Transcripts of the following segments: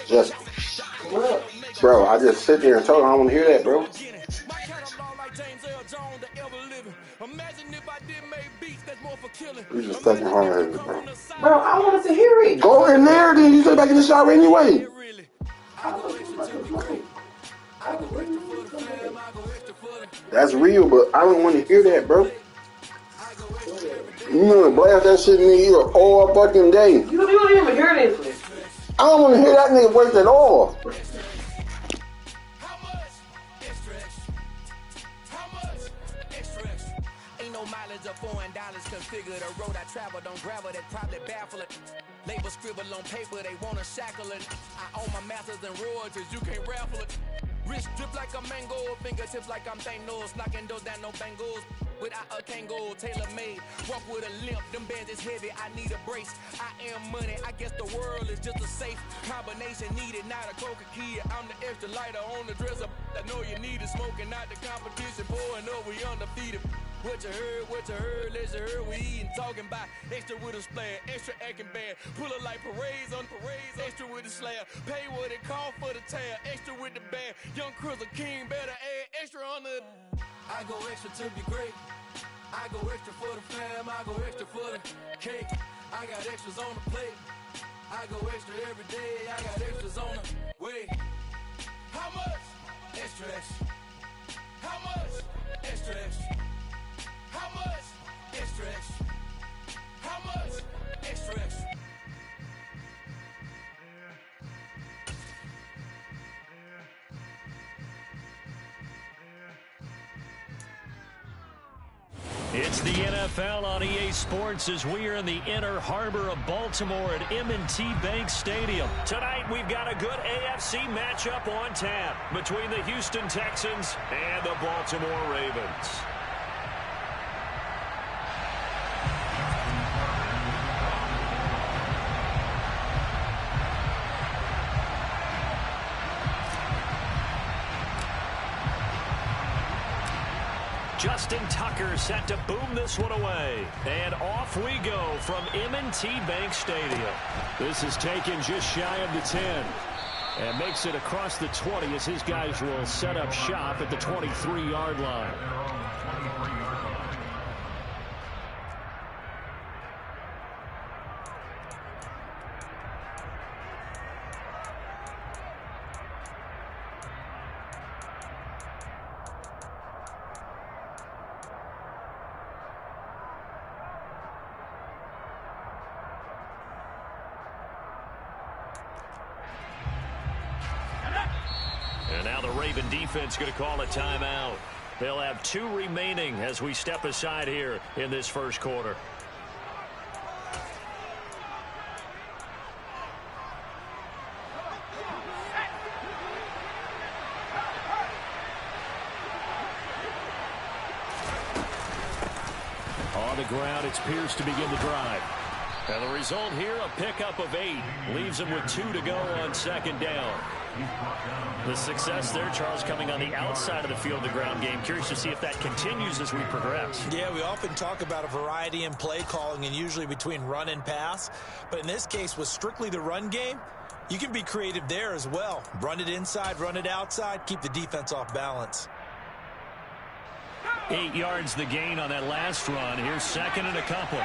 Just, bro, I just sit there and told him I don't want to hear that, bro. You just fucking hard-headed, bro. Bro, I wanted to hear it. Go in there, then you sit back in the shower anyway. That's real, but I don't want to hear that, bro. You gonna blast that shit in the ear all fucking day. You don't even hear this. I don't want to hear that nigga voice at all. Configure the road I travel, don't gravel that probably baffle it. Label scribble on paper, they wanna shackle it. I own my masters and royalties, you can't raffle it. Wrist drip like a mango, fingertips like I'm Thanos, knocking those down no bangles. Without a Kango, tailor made, walk with a limp, them bands is heavy, I need a brace. I am money, I guess the world is just a safe combination needed, not a coca key. I'm the extra lighter on the dresser, I know you need it, smoking out the competition, pouring up, we undefeated. What you heard, let's hear we eatin', talking about extra with a splash, extra acting bad, pull it like parades on parades, extra with the slab, pay what it cost for the tab, extra with the bag, young Chris a king, better add extra on the. I go extra to be great, I go extra for the fam, I go extra for the cake, I got extras on the plate, I go extra every day, I got extras on the way. How much? Extra extra. How much? Extra extra. How much? Extra extra. How much? Extra extra. It's the NFL on EA Sports as we are in the inner harbor of Baltimore at M&T Bank Stadium. Tonight we've got a good AFC matchup on tap between the Houston Texans and the Baltimore Ravens. Justin Tucker set to boom this one away. And off we go from M&T Bank Stadium. This is taken just shy of the 10. And makes it across the 20 as his guys will set up shop at the 23-yard line. And now the Raven defense going to call a timeout. They'll have 2 remaining as we step aside here in this first quarter. On the ground, it's Pierce to begin the drive. And the result here, a pickup of 8. Leaves him with 2 to go on second down. The success there, Charles, coming on the outside of the field, the ground game. Curious to see if that continues as we progress. Yeah, we often talk about a variety in play calling and usually between run and pass. But in this case, with strictly the run game, you can be creative there as well. Run it inside, run it outside, keep the defense off balance. 8 yards the gain on that last run. Here's second and a couple.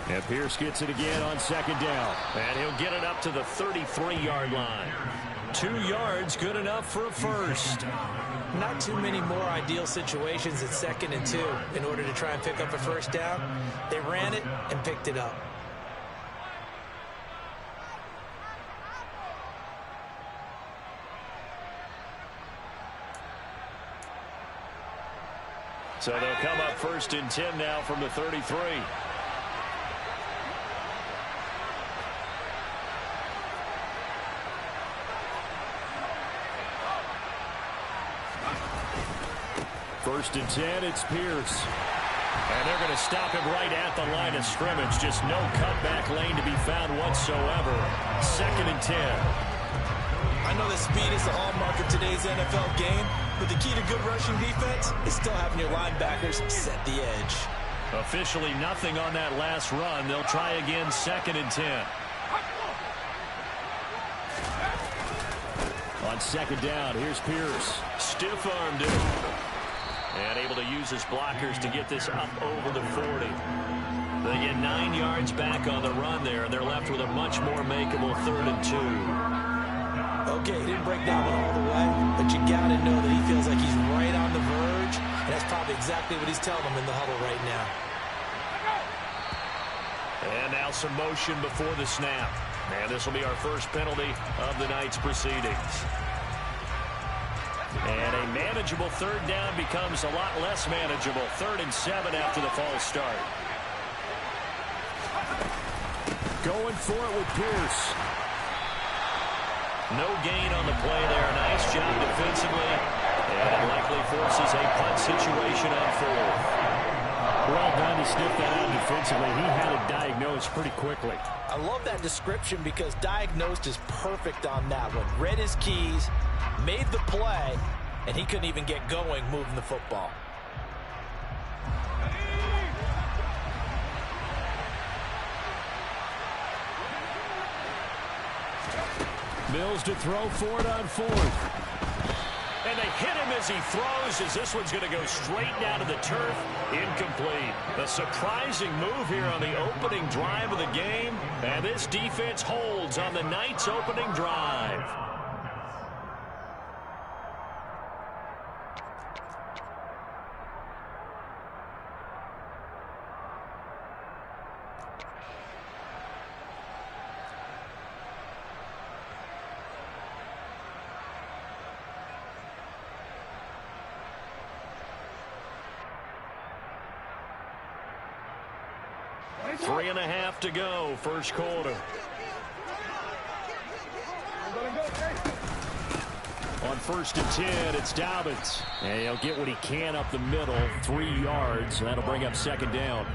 And Pierce gets it again on second down. And he'll get it up to the 33-yard line. 2 yards, good enough for a first. Not too many more ideal situations at 2nd and 2 in order to try and pick up a first down. They ran it and picked it up. So they'll come up 1st and 10 now from the 33. First and 10, it's Pierce. And they're going to stop him right at the line of scrimmage. Just no cutback lane to be found whatsoever. 2nd and 10. I know that speed is the hallmark of today's NFL game, but the key to good rushing defense is still having your linebackers set the edge. Officially nothing on that last run. They'll try again 2nd and 10. On 2nd down, here's Pierce. Stiff-armed it. And able to use his blockers to get this up over the 40. They get 9 yards back on the run there, and they're left with a much more makeable 3rd and 2. Okay, he didn't break that one all the way, but you got to know that he feels like he's right on the verge, and that's probably exactly what he's telling them in the huddle right now. And now some motion before the snap. And this will be our first penalty of the night's proceedings. And a manageable 3rd down becomes a lot less manageable. 3rd and 7 after the false start. Going for it with Pierce. No gain on the play there. Nice job defensively. And it likely forces a punt situation on 4th. Well done to sniff that out defensively. He had it diagnosed pretty quickly. I love that description because diagnosed is perfect on that one. Read his keys, made the play, and he couldn't even get going moving the football. Mills to throw for it on 4th. And they hit him as he throws, as this one's going to go straight down to the turf. Incomplete. A surprising move here on the opening drive of the game. And this defense holds on the night's opening drive. Three and a half to go, first quarter. On 1st and 10, it's Dobbins. And he'll get what he can up the middle, 3 yards. And that'll bring up 2nd down.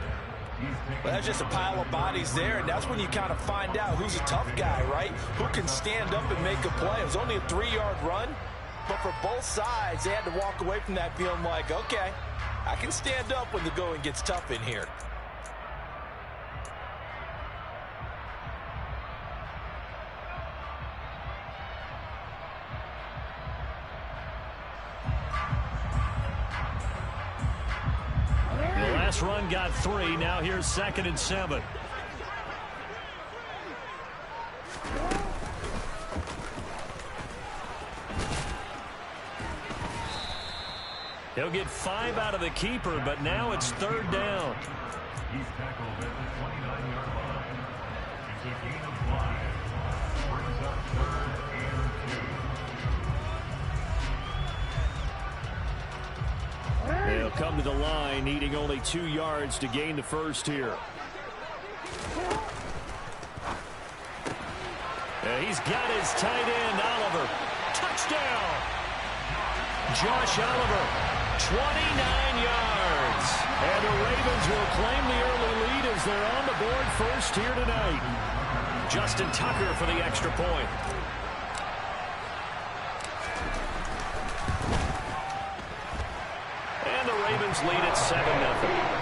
Well, that's just a pile of bodies there, and that's when you kind of find out who's a tough guy, right? Who can stand up and make a play. It was only a 3-yard run, but for both sides, they had to walk away from that feeling like, okay, I can stand up when the going gets tough in here. Last run got 3. Now here's 2nd and 7. He'll get 5 out of the keeper, but now it's 3rd down. He's tackled at the 29-yard line. It's a gain of 5. Brings up 3rd and 2. They'll come to the line, needing only 2 yards to gain the first here. He's got his tight end, Oliver. Touchdown! Josh Oliver, 29 yards. And the Ravens will claim the early lead as they're on the board first here tonight. Justin Tucker for the extra point. And the Ravens lead at 7-0.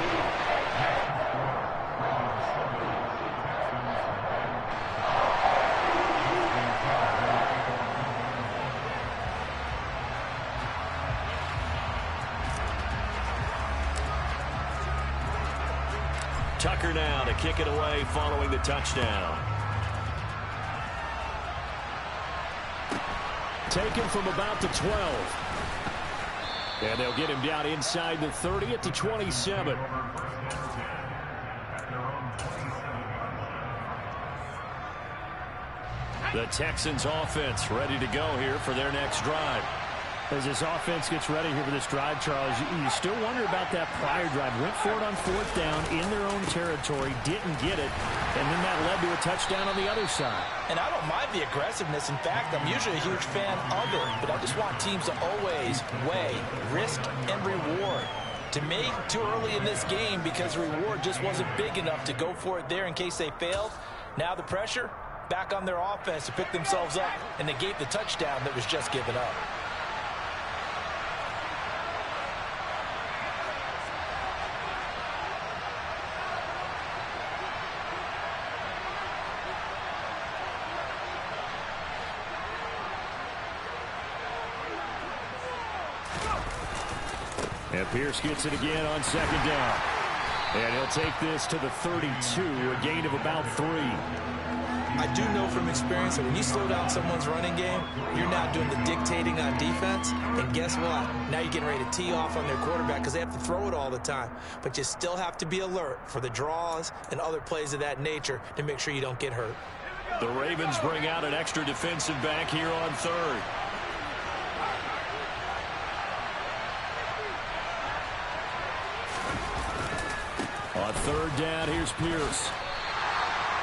Tucker now to kick it away following the touchdown. Taken from about the 12. And they'll get him down inside the 30 at the 27. The Texans offense ready to go here for their next drive. As this offense gets ready here for this drive, Charles, you still wonder about that prior drive. Went for it on 4th down in their own territory, didn't get it, and then that led to a touchdown on the other side. And I don't mind the aggressiveness. In fact, I'm usually a huge fan of it, but I just want teams to always weigh risk and reward. To me, too early in this game because the reward just wasn't big enough to go for it there in case they failed. Now the pressure back on their offense to pick themselves up and negate the touchdown that was just given up. And Pierce gets it again on second down. And he'll take this to the 32, a gain of about 3. I do know from experience that when you slow down someone's running game, you're now doing the dictating on defense. And guess what? Now you're getting ready to tee off on their quarterback because they have to throw it all the time. But you still have to be alert for the draws and other plays of that nature to make sure you don't get hurt. The Ravens bring out an extra defensive back here on third. On third down, here's Pierce.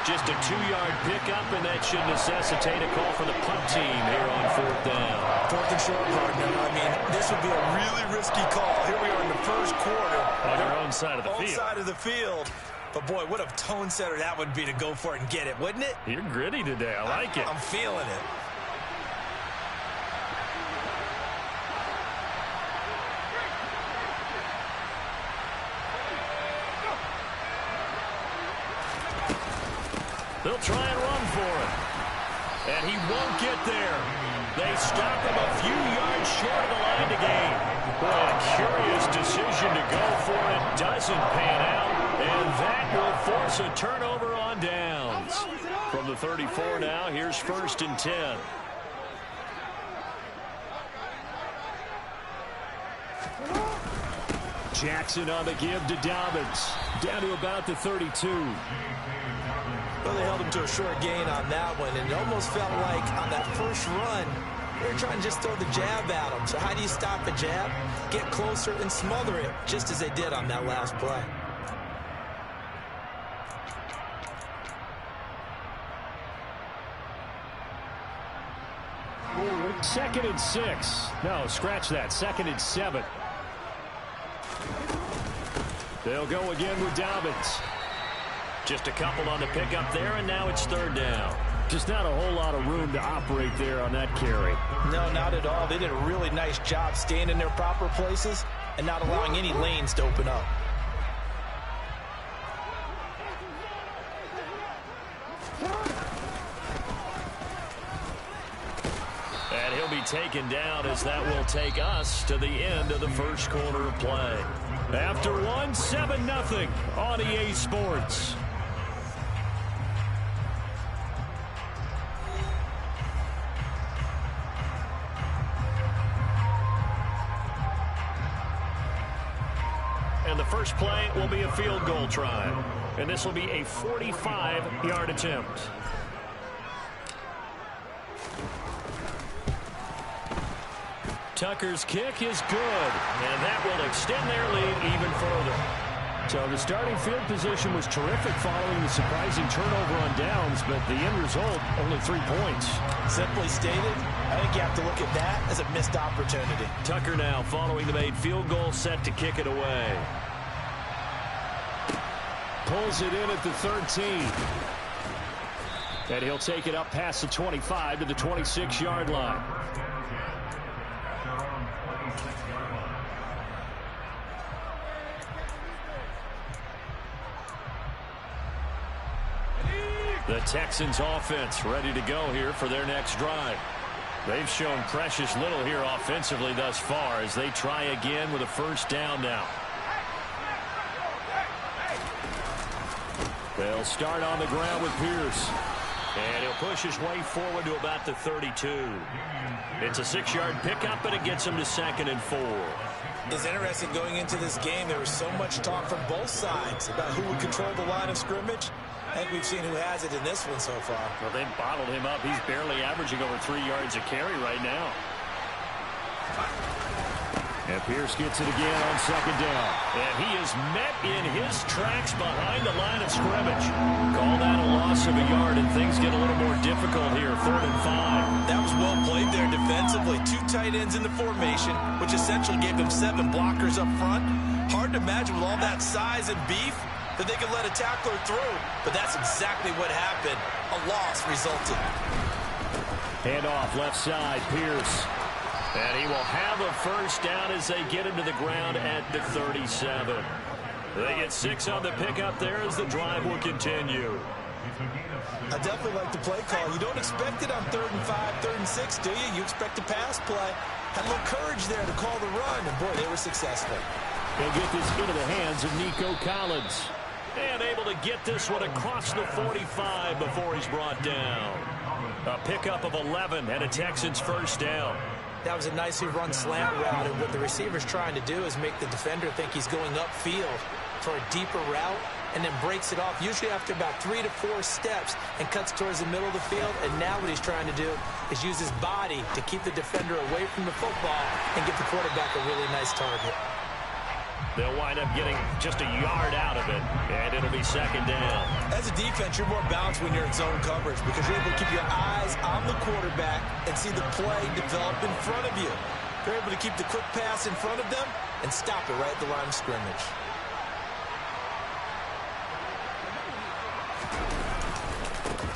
Just a 2-yard pickup, and that should necessitate a call for the punt team here on fourth down. Fourth and short, partner. I mean, this would be a really risky call. Here we are in the first quarter. On your own side of the field. Side of the field. But, boy, what a tone setter that would be to go for it and get it, wouldn't it? You're gritty today. I like it. I'm feeling it. They'll try and run for it. And he won't get there. They stop him a few yards short of the line to gain. Boy, a curious decision to go for it. Doesn't pan out. And that will force a turnover on downs. From the 34 now, here's 1st and 10. Jackson on the give to Dobbins. Down to about the 32. Well, they held him to a short gain on that one, and it almost felt like on that first run, they were trying to just throw the jab at him. So how do you stop a jab? Get closer and smother it, just as they did on that last play. Second and 6. No, scratch that. 2nd and 7. They'll go again with Dobbins. Just a couple on the pickup there, and now it's 3rd down. Just not a whole lot of room to operate there on that carry. No, not at all. They did a really nice job staying in their proper places and not allowing any lanes to open up. And he'll be taken down as that will take us to the end of the first quarter of play. After one, 7-0 on EA Sports. And the first play will be a field goal try. And this will be a 45-yard attempt. Tucker's kick is good, and that will extend their lead even further. So the starting field position was terrific following the surprising turnover on downs, but the end result, only 3 points. Simply stated, I think you have to look at that as a missed opportunity. Tucker now following the made field goal, set to kick it away. Pulls it in at the 13. And he'll take it up past the 25 to the 26-yard line. The Texans offense ready to go here for their next drive. They've shown precious little here offensively thus far as they try again with a first down now. They'll start on the ground with Pierce. And he'll push his way forward to about the 32. It's a 6-yard pickup, but it gets him to 2nd and 4. It's interesting going into this game. There was so much talk from both sides about who would control the line of scrimmage. I think we've seen who has it in this one so far. Well, they've bottled him up. He's barely averaging over 3 yards a carry right now. And Pierce gets it again on 2nd down. And he is met in his tracks behind the line of scrimmage. Call that a loss of a yard, and things get a little more difficult here. 3rd and 5. That was well played there defensively. 2 tight ends in the formation, which essentially gave them 7 blockers up front. Hard to imagine with all that size and beef that they could let a tackler through, but that's exactly what happened. A loss resulted. Hand off left side, Pierce. And he will have a first down as they get him to the ground at the 37. They get 6 on the pickup there as the drive will continue. I definitely like the play call. You don't expect it on 3rd and 5, 3rd and 6, do you? You expect a pass play. Had a little courage there to call the run, and boy, they were successful. He'll get this into the hands of Nico Collins. And able to get this one across the 45 before he's brought down. A pickup of 11 and a Texans first down. That was a nicely run slant route, and what the receiver's trying to do is make the defender think he's going upfield for a deeper route, and then breaks it off, usually after about 3 to 4 steps, and cuts towards the middle of the field. And now what he's trying to do is use his body to keep the defender away from the football and give the quarterback a really nice target. They'll wind up getting just a yard out of it, and it'll be second down. As a defense, you're more balanced when you're in zone coverage because you're able to keep your eyes on the quarterback and see the play develop in front of you. You're able to keep the quick pass in front of them and stop it right at the line of scrimmage.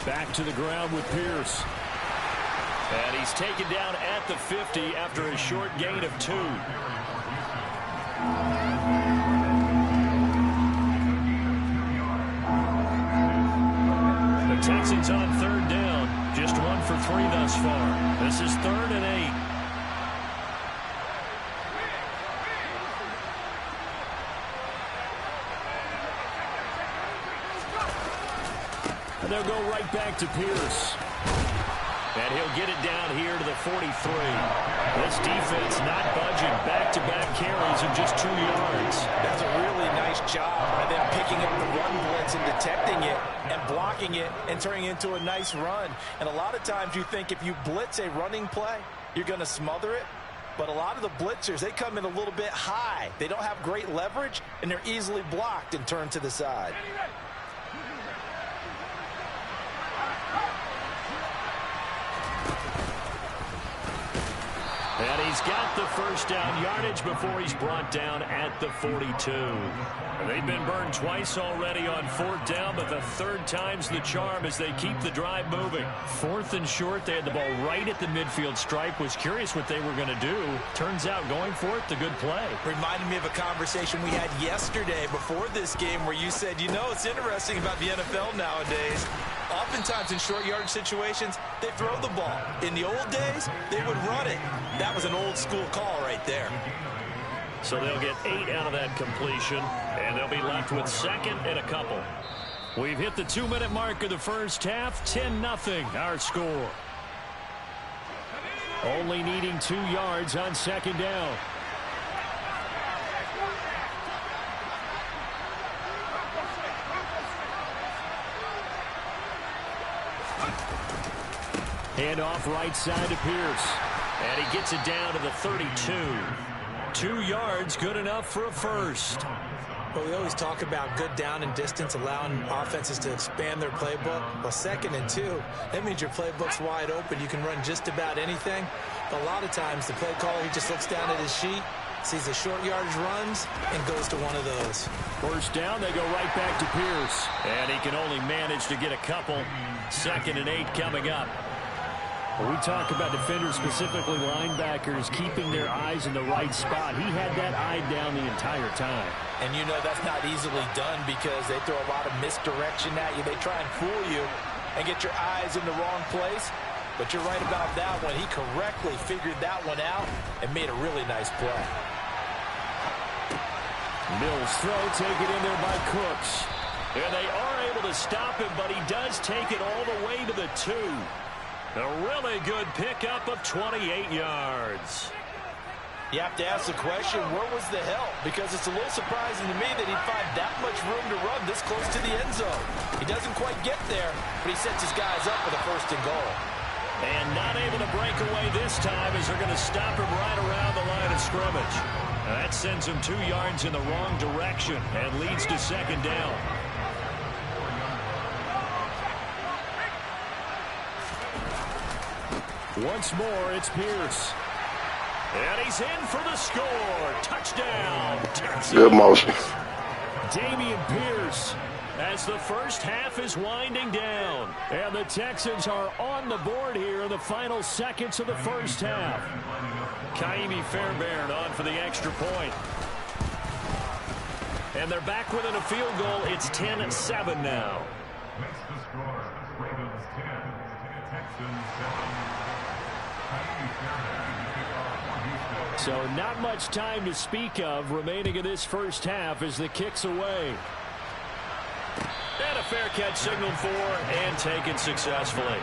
Back to the ground with Pierce. And he's taken down at the 50 after a short gain of 2. The Texans on 3rd down. Just 1 for 3 thus far. This is 3rd and 8. And they'll go right back to Pierce. And he'll get it down here to the 43. This defense not budging. Back-to-back carries of just 2 yards. That's a really nice job by them picking up the run blitz and detecting it and blocking it and turning it into a nice run. And a lot of times you think if you blitz a running play, you're going to smother it. But a lot of the blitzers, they come in a little bit high. They don't have great leverage, and they're easily blocked and turned to the side. And he's got the first down yardage before he's brought down at the 42. They've been burned twice already on 4th down, but the 3rd time's the charm as they keep the drive moving. 4th and short, they had the ball right at the midfield stripe. Was curious what they were going to do. Turns out going for it, the good play. Reminded me of a conversation we had yesterday before this game where you said, you know, it's interesting about the NFL nowadays. Oftentimes in short yardage situations, they throw the ball. In the old days, they would run it. That was an old school call right there. So they'll get 8 out of that completion, and they'll be left with 2nd and a couple. We've hit the 2-minute mark of the first half, 10-0 our score. Only needing 2 yards on 2nd down. Hand off right side to Pierce. And he gets it down to the 32. 2 yards, good enough for a first. Well, we always talk about good down and distance, allowing offenses to expand their playbook. Well, 2nd and 2, that means your playbook's wide open. You can run just about anything. But a lot of times, the play caller, he just looks down at his sheet, sees the short yardage runs, and goes to one of those. First down, they go right back to Pierce. And he can only manage to get a couple. 2nd and 8 coming up. When we talk about defenders, specifically linebackers, keeping their eyes in the right spot. He had that eye down the entire time. And you know that's not easily done because they throw a lot of misdirection at you. They try and fool you and get your eyes in the wrong place. But you're right about that one. He correctly figured that one out and made a really nice play. Mills throw, take it in there by Cooks. And they are able to stop him, but he does take it all the way to the 2. A really good pickup of 28 yards. You have to ask the question, where was the help? Because it's a little surprising to me that he'd find that much room to run this close to the end zone. He doesn't quite get there, but he sets his guys up for the 1st and goal. And not able to break away this time as they're going to stop him right around the line of scrimmage. That sends him 2 yards in the wrong direction and leads to 2nd down. Once more, it's Pierce. And he's in for the score. Touchdown, Texans. Good motion. Dameon Pierce as the first half is winding down. And the Texans are on the board here in the final seconds of the first half. Ka'imi Fairbairn on for the extra point. And they're back within a field goal. It's 10-7 now. So not much time to speak of remaining in this first half as the kick's away. And a fair catch signaled for and taken successfully.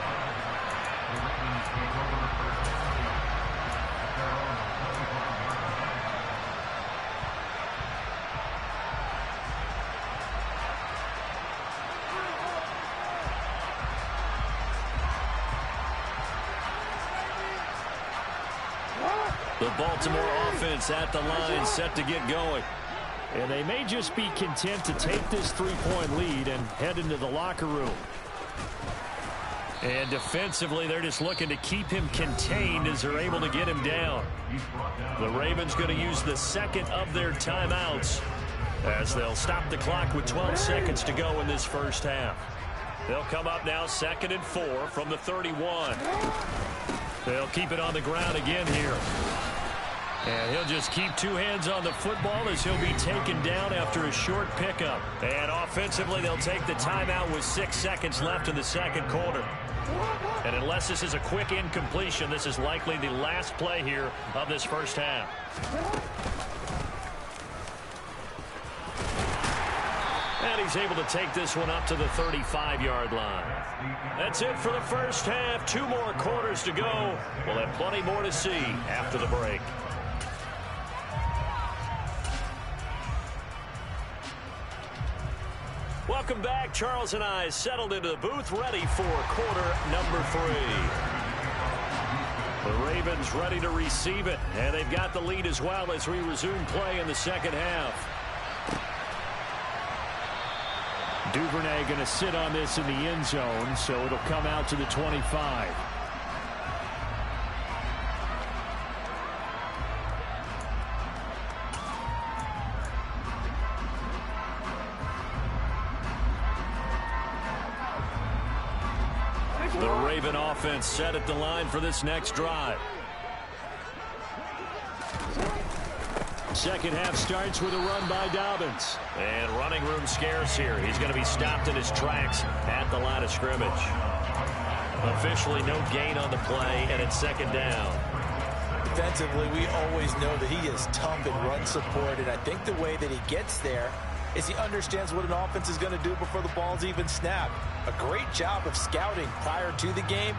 The Baltimore offense at the line, set to get going. And they may just be content to take this three-point lead and head into the locker room. And defensively, they're just looking to keep him contained as they're able to get him down. The Ravens going to use the second of their timeouts as they'll stop the clock with 12 seconds to go in this first half. They'll come up now 2nd and 4 from the 31. They'll keep it on the ground again here. And he'll just keep two hands on the football as he'll be taken down after a short pickup. And offensively, they'll take the timeout with 6 seconds left in the second quarter. And unless this is a quick incompletion, this is likely the last play here of this first half. And he's able to take this one up to the 35-yard line. That's it for the first half. 2 more quarters to go. We'll have plenty more to see after the break. Welcome back. Charles and I settled into the booth, ready for quarter number 3. The Ravens ready to receive it, and they've got the lead as well as we resume play in the second half. Duvernay going to sit on this in the end zone, so it'll come out to the 25. The Raven offense set at the line for this next drive. Second half starts with a run by Dobbins. And running room scarce here. He's going to be stopped in his tracks at the line of scrimmage. Officially no gain on the play, and it's 2nd down. Defensively, we always know that he is tough in run support, and I think the way that he gets there is he understands what an offense is going to do before the ball's even snapped. A great job of scouting prior to the game,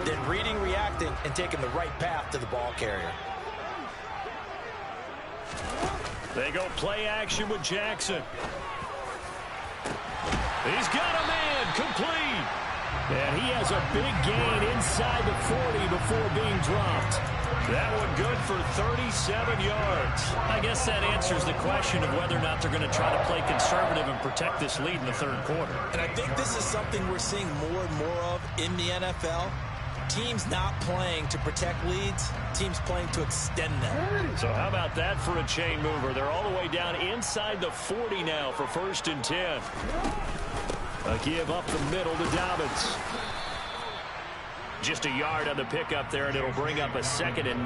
then reading, reacting, and taking the right path to the ball carrier. They go play action with Jackson. He's got a man complete. And he has a big gain inside the 40 before being dropped. That one good for 37 yards. I guess that answers the question of whether or not they're going to try to play conservative and protect this lead in the third quarter. And I think this is something we're seeing more and more of in the NFL. Teams not playing to protect leads, teams playing to extend them. So how about that for a chain mover? They're all the way down inside the 40 now for 1st and 10. A give up the middle to Dobbins. Just a yard on the pickup there, and it'll bring up a 2nd and 9.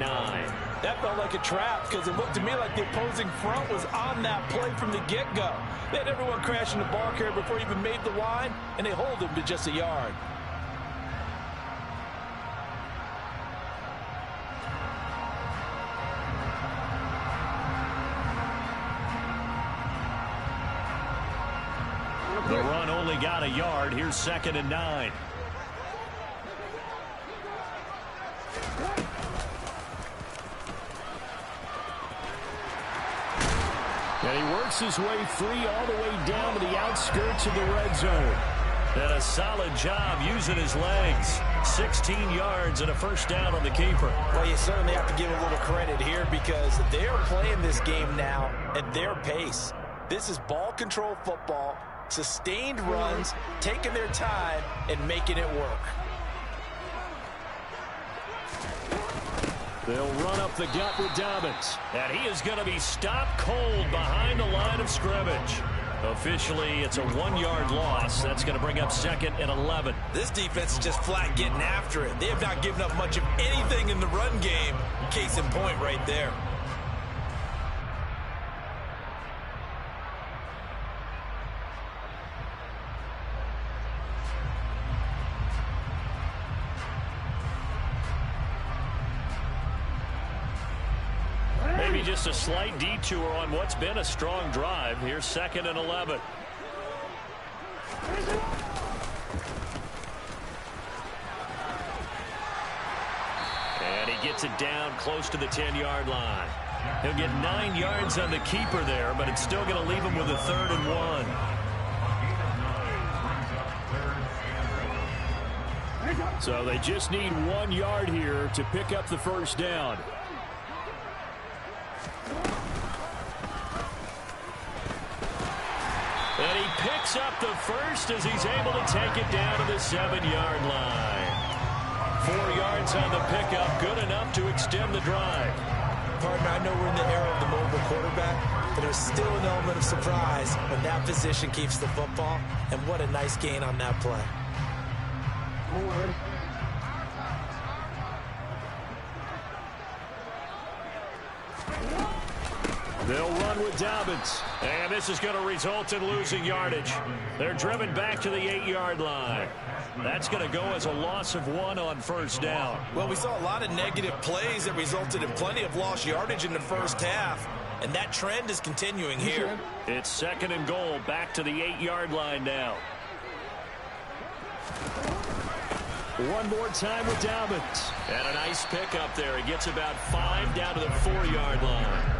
That felt like a trap because it looked to me like the opposing front was on that play from the get-go. They had everyone crashing the ball carrier before he even made the line, and they hold him to just a yard. The run only got a yard. Here's 2nd and 9. And he works his way free all the way down to the outskirts of the red zone. And a solid job using his legs. 16 yards and a 1st down on the keeper. Well, you certainly have to give a little credit here because they're playing this game now at their pace. This is ball control football, sustained runs, taking their time, and making it work. They'll run up the gut with Dobbins. And he is going to be stopped cold behind the line of scrimmage. Officially, it's a 1-yard loss. That's going to bring up 2nd and 11. This defense is just flat getting after it. They have not given up much of anything in the run game. Case in point right there. Maybe just a slight detour on what's been a strong drive. Here's 2nd and 11. And he gets it down close to the 10-yard line. He'll get 9 yards on the keeper there, but it's still going to leave him with a 3rd and 1. So they just need 1 yard here to pick up the first down. And he picks up the first as he's able to take it down to the 7-yard line. 4 yards on the pickup, good enough to extend the drive. Partner, I know we're in the era of the mobile quarterback, but there's still an element of surprise when that position keeps the football. And what a nice gain on that play. They'll run with Dobbins. And this is going to result in losing yardage. They're driven back to the 8-yard line. That's going to go as a loss of 1 on first down. Well, we saw a lot of negative plays that resulted in plenty of lost yardage in the first half. And that trend is continuing here. It's 2nd and goal, back to the 8-yard line now. One more time with Dobbins. And a nice pickup there. He gets about 5 down to the 4-yard line.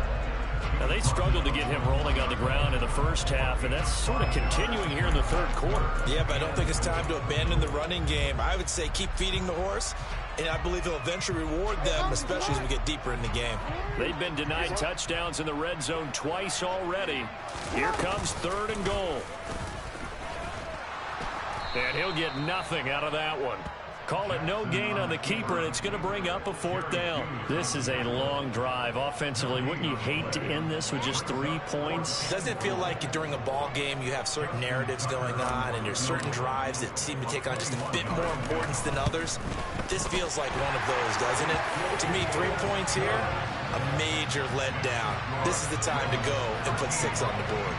Now, they struggled to get him rolling on the ground in the first half, and that's sort of continuing here in the third quarter. Yeah, but I don't think it's time to abandon the running game. I would say keep feeding the horse, and I believe he'll eventually reward them, especially as we get deeper in the game. They've been denied touchdowns in the red zone twice already. Here comes 3rd and goal. And he'll get nothing out of that one. Call it no gain on the keeper, and it's going to bring up a 4th down. This is a long drive offensively. Wouldn't you hate to end this with just 3 points? Doesn't it feel like during a ball game you have certain narratives going on and there's certain drives that seem to take on just a bit more importance than others? This feels like one of those, doesn't it? To me, 3 points here, a major letdown. This is the time to go and put 6 on the board.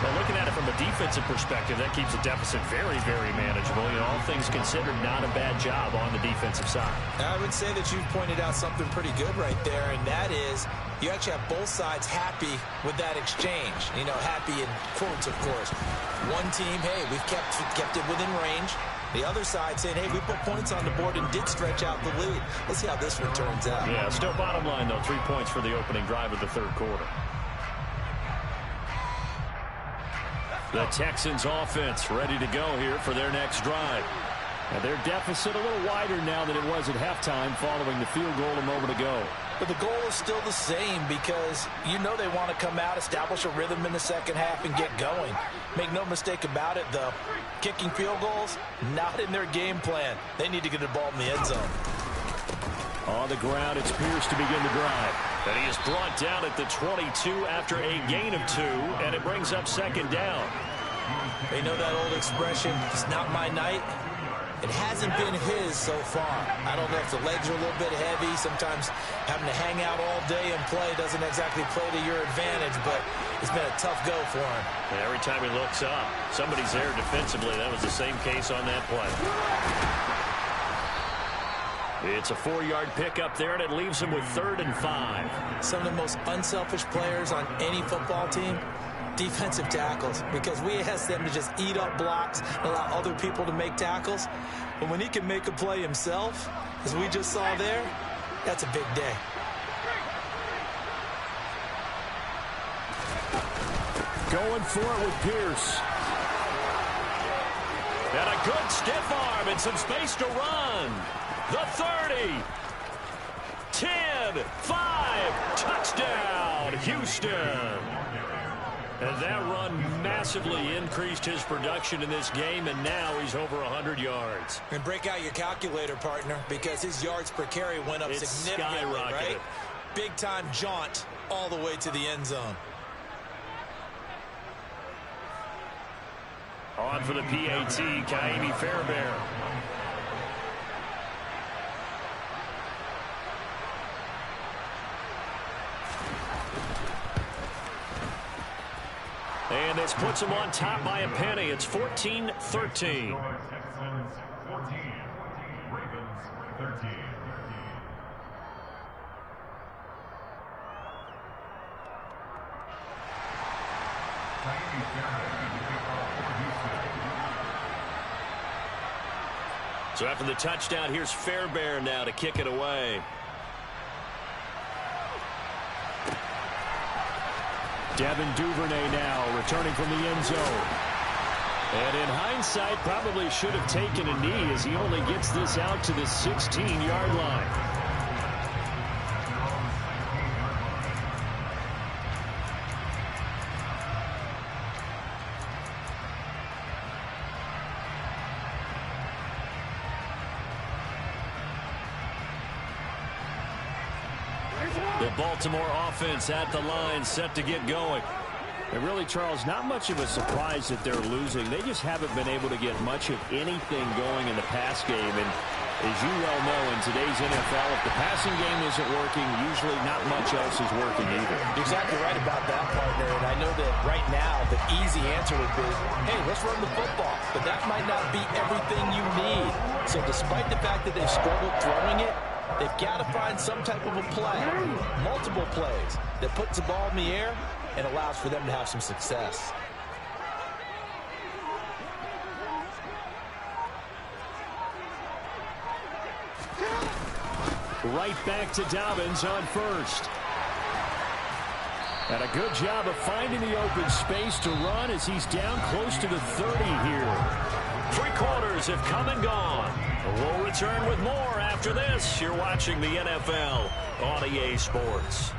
Well, looking at it from a defensive perspective, that keeps the deficit very, very manageable. You know, all things considered, not a bad job on the defensive side. I would say that you've pointed out something pretty good right there, and that is you actually have both sides happy with that exchange. You know, happy in quotes, of course. One team, hey, we've kept it within range. The other side saying, hey, we put points on the board and did stretch out the lead. Let's see how this one turns out. Yeah, still bottom line, though, 3 points for the opening drive of the third quarter. The Texans offense ready to go here for their next drive. And their deficit a little wider now than it was at halftime following the field goal a moment ago. But the goal is still the same because you know they want to come out, establish a rhythm in the second half, and get going. Make no mistake about it, though. Kicking field goals, not in their game plan. They need to get the ball in the end zone. On the ground, it's Pierce to begin the drive. And he is brought down at the 22 after a gain of 2, and it brings up 2nd down. You know that old expression, it's not my night? It hasn't been his so far. I don't know if the legs are a little bit heavy. Sometimes having to hang out all day and play doesn't exactly play to your advantage, but it's been a tough go for him. And every time he looks up, somebody's there defensively. That was the same case on that play. It's a 4-yard pickup there, and it leaves him with 3rd and 5. Some of the most unselfish players on any football team, defensive tackles, because we ask them to just eat up blocks and allow other people to make tackles. But when he can make a play himself, as we just saw there, that's a big day. Going for it with Pierce. And a good stiff arm and some space to run. The 30, 10, 5, touchdown, Houston. And that run massively increased his production in this game, and now he's over 100 yards. And break out your calculator, partner, because his yards per carry went up significantly, right? Big-time jaunt all the way to the end zone. On for the PAT, Ka'imi Fairbairn. And this puts him on top by a penny. It's 14-13. Texans 14, Ravens 13. So after the touchdown, here's Fairbairn now to kick it away. Devin Duvernay now returning from the end zone. And in hindsight, probably should have taken a knee as he only gets this out to the 16-yard line. The Baltimore offense at the line, set to get going. And really, Charles, not much of a surprise that they're losing. They just haven't been able to get much of anything going in the pass game. And as you well know, in today's NFL, if the passing game isn't working, usually not much else is working either. You're exactly right about that, partner. And I know that right now the easy answer would be, hey, let's run the football. But that might not be everything you need. So despite the fact that they've struggled throwing it, they've got to find some type of a play, multiple plays, that puts the ball in the air and allows for them to have some success. Right back to Dobbins on first. And a good job of finding the open space to run as he's down close to the 30 here. 3 quarters have come and gone. We'll return with more after this. You're watching the NFL on EA Sports.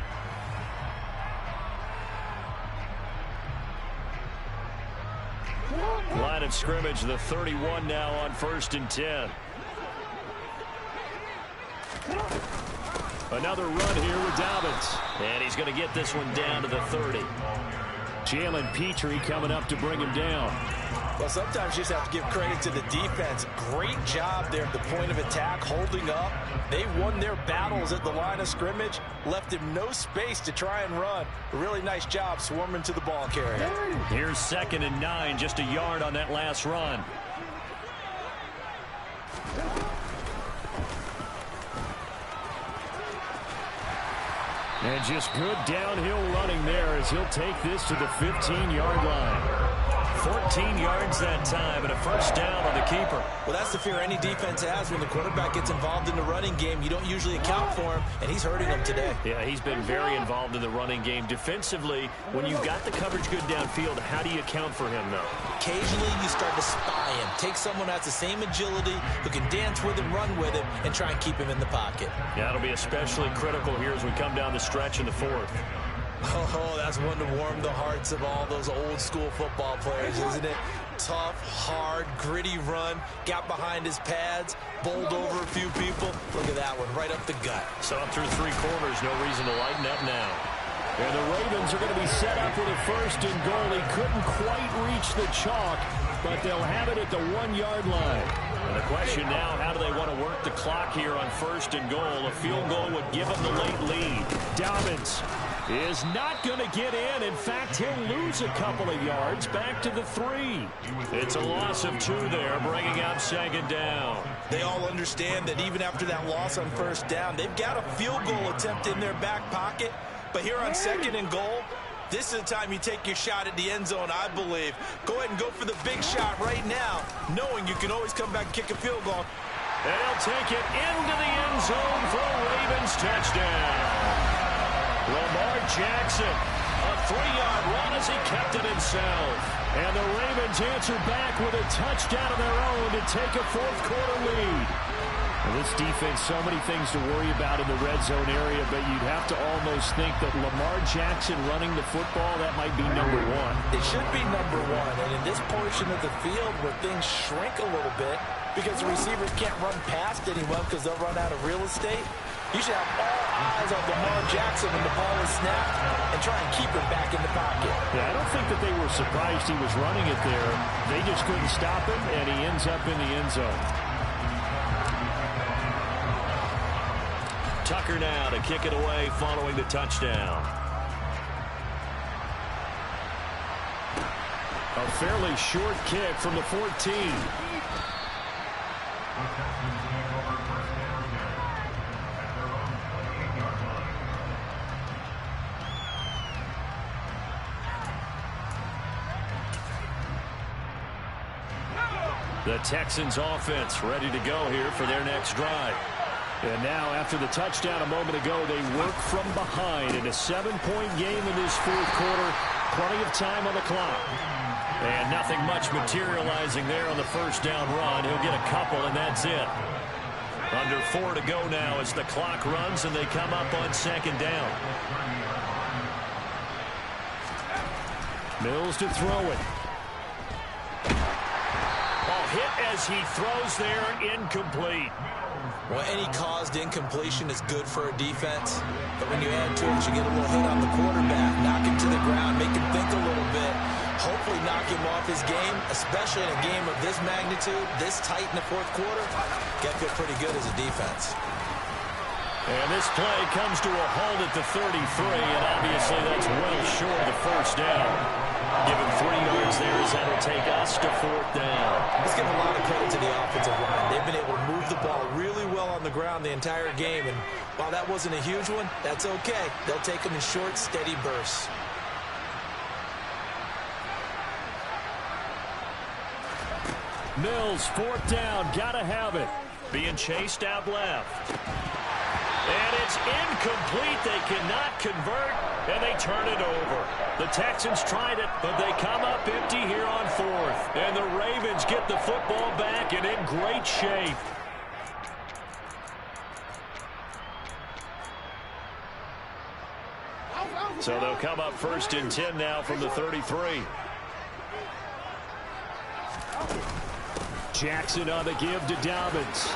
Line of scrimmage, the 31 now on 1st and 10. Another run here with Dobbins. And he's going to get this one down to the 30. Jalen Petrie coming up to bring him down. Well, sometimes you just have to give credit to the defense. Great job there at the point of attack, holding up. They won their battles at the line of scrimmage, left him no space to try and run. A really nice job swarming to the ball carrier. Here's 2nd and 9, just a yard on that last run. And just good downhill running there as he'll take this to the 15-yard line. 14 yards that time and a first down on the keeper. Well, that's the fear any defense has when the quarterback gets involved in the running game. You don't usually account for him, and he's hurting them today. Yeah, he's been very involved in the running game. Defensively, when you've got the coverage good downfield, how do you account for him, though? Occasionally, you start to spy him. Take someone who has the same agility, who can dance with him, run with him, and try and keep him in the pocket. Yeah, it'll be especially critical here as we come down the stretch in the 4th. Oh, that's one to warm the hearts of all those old-school football players, isn't it? Tough, hard, gritty run. Got behind his pads, bowled over a few people. Look at that one, right up the gut. So up through 3 quarters, no reason to lighten up now. And the Ravens are going to be set up with a 1st and goal. He couldn't quite reach the chalk, but they'll have it at the 1-yard line. And the question now, how do they want to work the clock here on 1st and goal? A field goal would give them the late lead. Dobbins is not going to get in. In fact, he'll lose a couple of yards back to the 3. It's a loss of 2 there, bringing up 2nd down. They all understand that even after that loss on 1st down, they've got a field goal attempt in their back pocket. But here on 2nd and goal, this is the time you take your shot at the end zone, I believe. Go ahead and go for the big shot right now, knowing you can always come back and kick a field goal. And he'll take it into the end zone for a Ravens touchdown. Lamar Jackson, a 3-yard run as he kept it himself. And the Ravens answer back with a touchdown of their own to take a 4th quarter lead. Well, this defense, so many things to worry about in the red zone area, but you'd have to almost think that Lamar Jackson running the football, that might be number one. It should be number one, and in this portion of the field where things shrink a little bit because the receivers can't run past anyone because they'll run out of real estate, you should have all eyes on Lamar Jackson when the ball is snapped and try and keep him back in the pocket. Yeah, I don't think that they were surprised he was running it there. They just couldn't stop him, and he ends up in the end zone. Tucker now to kick it away following the touchdown. A fairly short kick from the 14. The Texans offense ready to go here for their next drive. And now, after the touchdown a moment ago, they work from behind in a 7-point game in this fourth quarter. Plenty of time on the clock. And nothing much materializing there on the first down run. He'll get a couple, and that's it. Under 4 to go now as the clock runs, and they come up on second down. Mills to throw it. Hit as he throws there, incomplete. Well, any caused incompletion is good for a defense, but when you add to it, you get a little hit on the quarterback, knock him to the ground, make him think a little bit, hopefully knock him off his game, especially in a game of this magnitude, this tight in the fourth quarter. Got to feel pretty good as a defense. And this play comes to a halt at the 33, and obviously that's well short of the first down. Give him 3 yards there as that'll take us to fourth down. Let's give a lot of credit to the offensive line. They've been able to move the ball really well on the ground the entire game, and while that wasn't a huge one, that's okay. They'll take them in short, steady bursts. Mills, fourth down, gotta have it. Being chased out left. And it's incomplete. They cannot convert, and they turn it over. The Texans tried it, but they come up empty here on fourth. And the Ravens get the football back and in great shape. So they'll come up first and 10 now from the 33. Jackson on the give to Dobbins.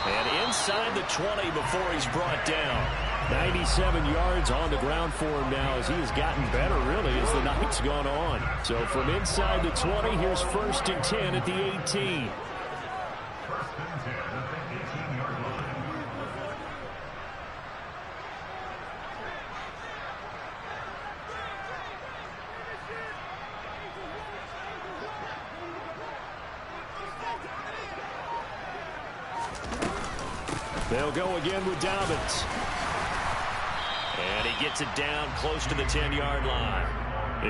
And inside the 20 before he's brought down. 97 yards on the ground for him now as he has gotten better, really, as the night's gone on. So from inside the 20, here's first and 10 at the 18. They'll go again with Dobbins. And he gets it down close to the 10-yard line.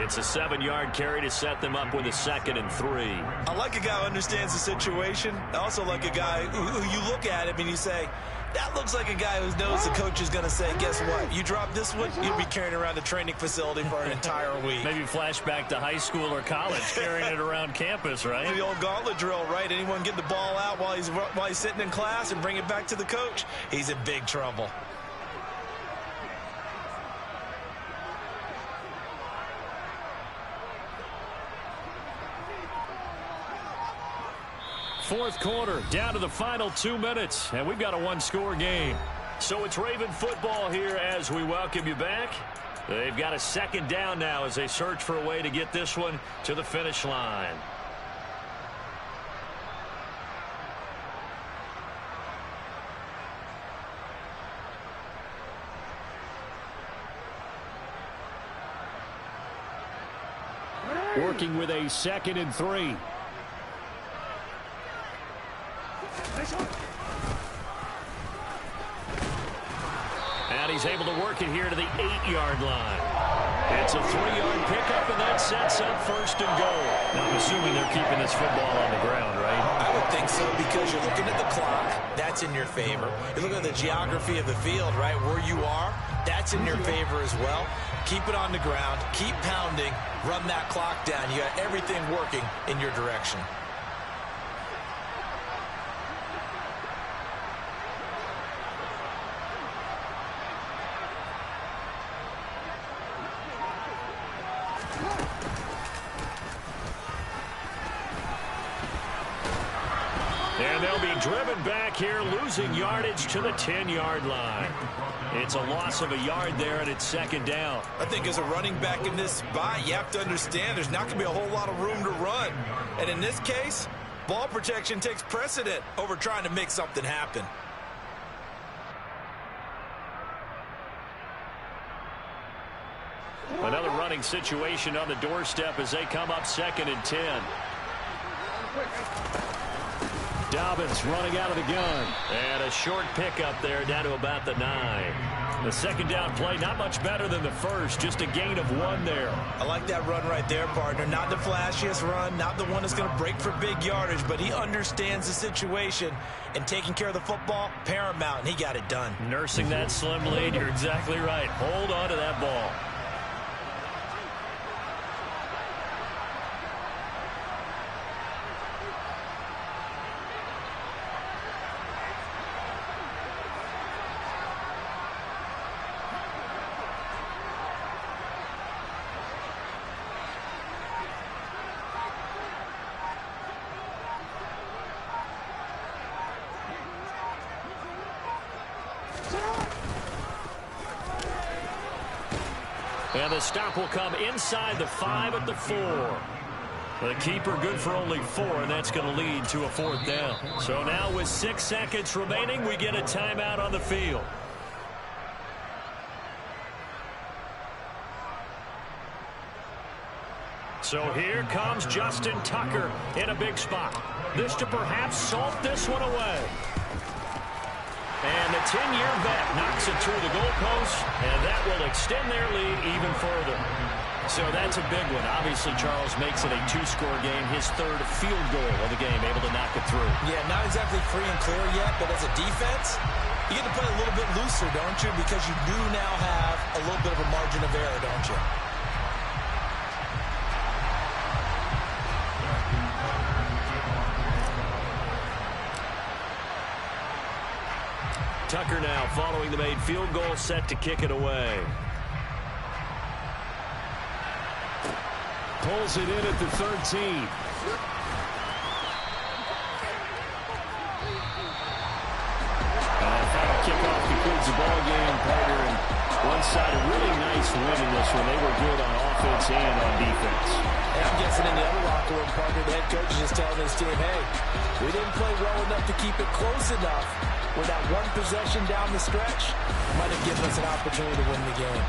It's a 7-yard carry to set them up with a 2nd and 3. I like a guy who understands the situation. I also like a guy who you look at him and you say, that looks like a guy who knows the coach is going to say, guess what? You drop this one, you'll be carrying around the training facility for an entire week. Maybe flashback to high school or college, carrying it around campus, right? The old gauntlet drill, right? Anyone get the ball out while he's sitting in class and bring it back to the coach, he's in big trouble. Fourth quarter, down to the final 2 minutes, and we've got a one-score game. So it's Raven football here as we welcome you back. They've got a 2nd down now as they search for a way to get this one to the finish line. Working with a 2nd and 3. And he's able to work it here to the 8-yard line. It's a 3-yard pickup, and that sets up first and goal. Now, I'm assuming they're keeping this football on the ground, right? I would think so, because you're looking at the clock. That's in your favor. You're looking at the geography of the field, right? Where you are, that's in your favor as well. Keep it on the ground. Keep pounding. Run that clock down. You got everything working in your direction. And they'll be driven back here, losing yardage to the 10-yard line. It's a loss of a yard there, and it's second down. I think as a running back in this spot, you have to understand there's not going to be a whole lot of room to run. And in this case, ball protection takes precedent over trying to make something happen. Another running situation on the doorstep as they come up 2nd and 10. Dobbins running out of the gun. And a short pickup there down to about the 9. The second down play, not much better than the first, just a gain of 1 there. I like that run right there, partner. Not the flashiest run, not the one that's going to break for big yardage, but he understands the situation, and taking care of the football, paramount, and he got it done. Nursing that slim lead, you're exactly right. Hold on to that ball. And the stop will come inside the 5 at the 4. The keeper good for only 4, and that's going to lead to a 4th down. So now with 6 seconds remaining, we get a timeout on the field. So here comes Justin Tucker in a big spot. This to perhaps salt this one away. And the 10-year vet knocks it through the goalpost, and that will extend their lead even further. So that's a big one. Obviously, Charles makes it a 2-score game, his 3rd field goal of the game, able to knock it through. Yeah, not exactly free and clear yet, but as a defense, you get to play a little bit looser, don't you? Because you do now have a little bit of a margin of error, don't you? Tucker now following the made field goal, set to kick it away. Pulls it in at the 13. Final kickoff concludes the ball game, partner. And one side a really nice win in this one. They were good on offense and on defense. And I'm guessing in the other locker room, partner, the head coach is just telling his team, hey, we didn't play well enough to keep it close enough. With that one possession down the stretch, might have given us an opportunity to win the game.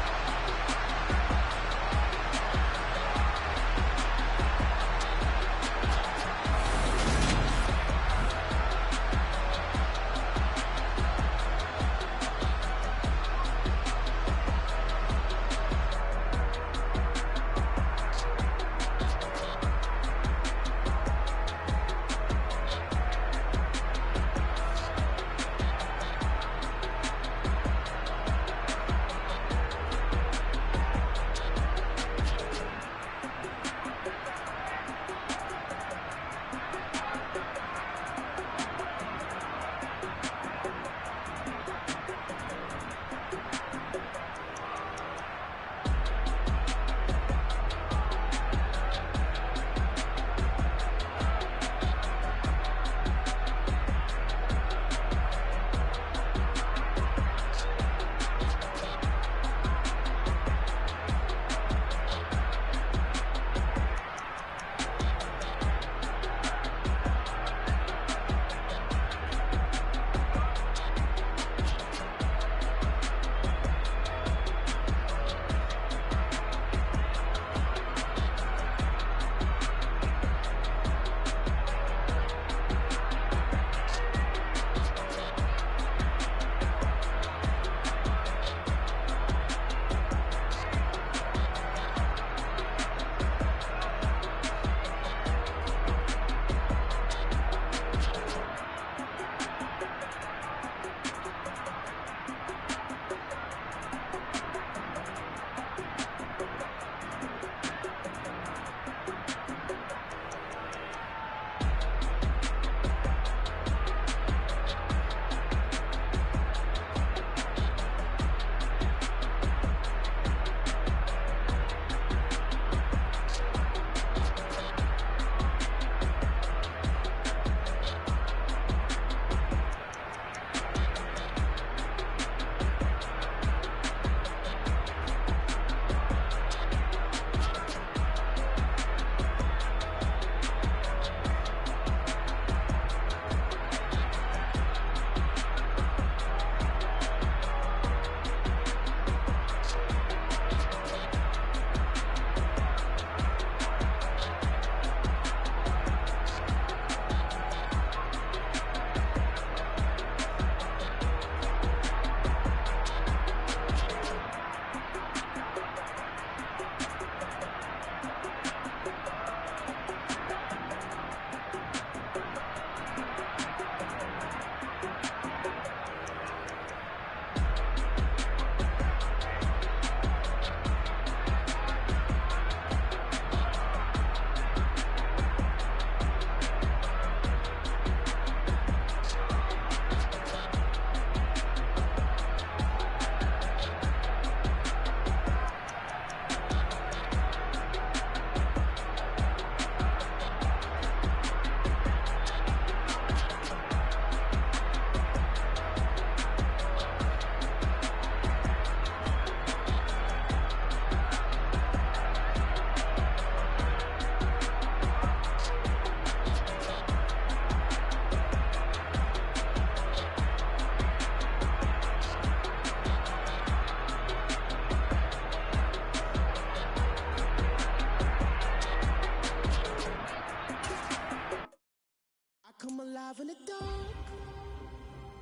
alive in the dark,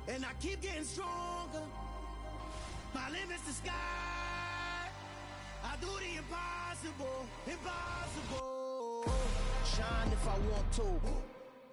and I keep getting stronger. My limit's the sky. I do the impossible, impossible. Shine if I want to.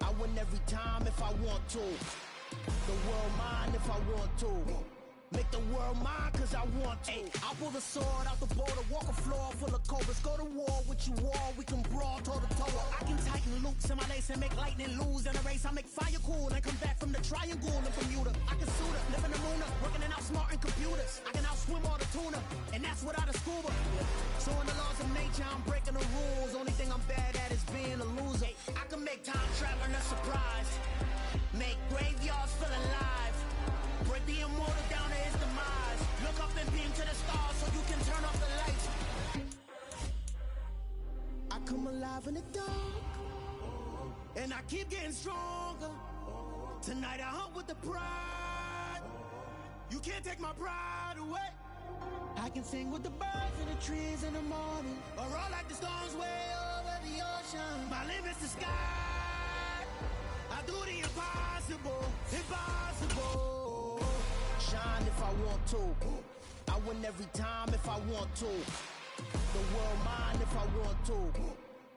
I win every time if I want to. The world mine if I want to. Make the world mine cause I want to. Ay, I'll pull the sword out the border, walk a floor full of cobras. Go to war with you all, we can brawl toe to toe. I can tighten loops in my lace and make lightning lose in a race. I make fire cool and come back from the triangle in Bermuda. I can suit up, live in the moon, working and outsmarting computers. I can outswim all the tuna, and that's without a scuba. So in the laws of nature, I'm breaking the rules. Only thing I'm bad at is being a loser. I can make time traveling a surprise. Make graveyards feel alive. Break the immortal down to his demise. Look up and beam to the stars so you can turn off the lights. I come alive in the dark, and I keep getting stronger. Tonight I hunt with the pride. You can't take my pride away. I can sing with the birds and the trees in the morning, or roll like the storms way over the ocean. My limit's the sky. I do the impossible, impossible. Shine if I want to. I win every time if I want to. The world mine if I want to.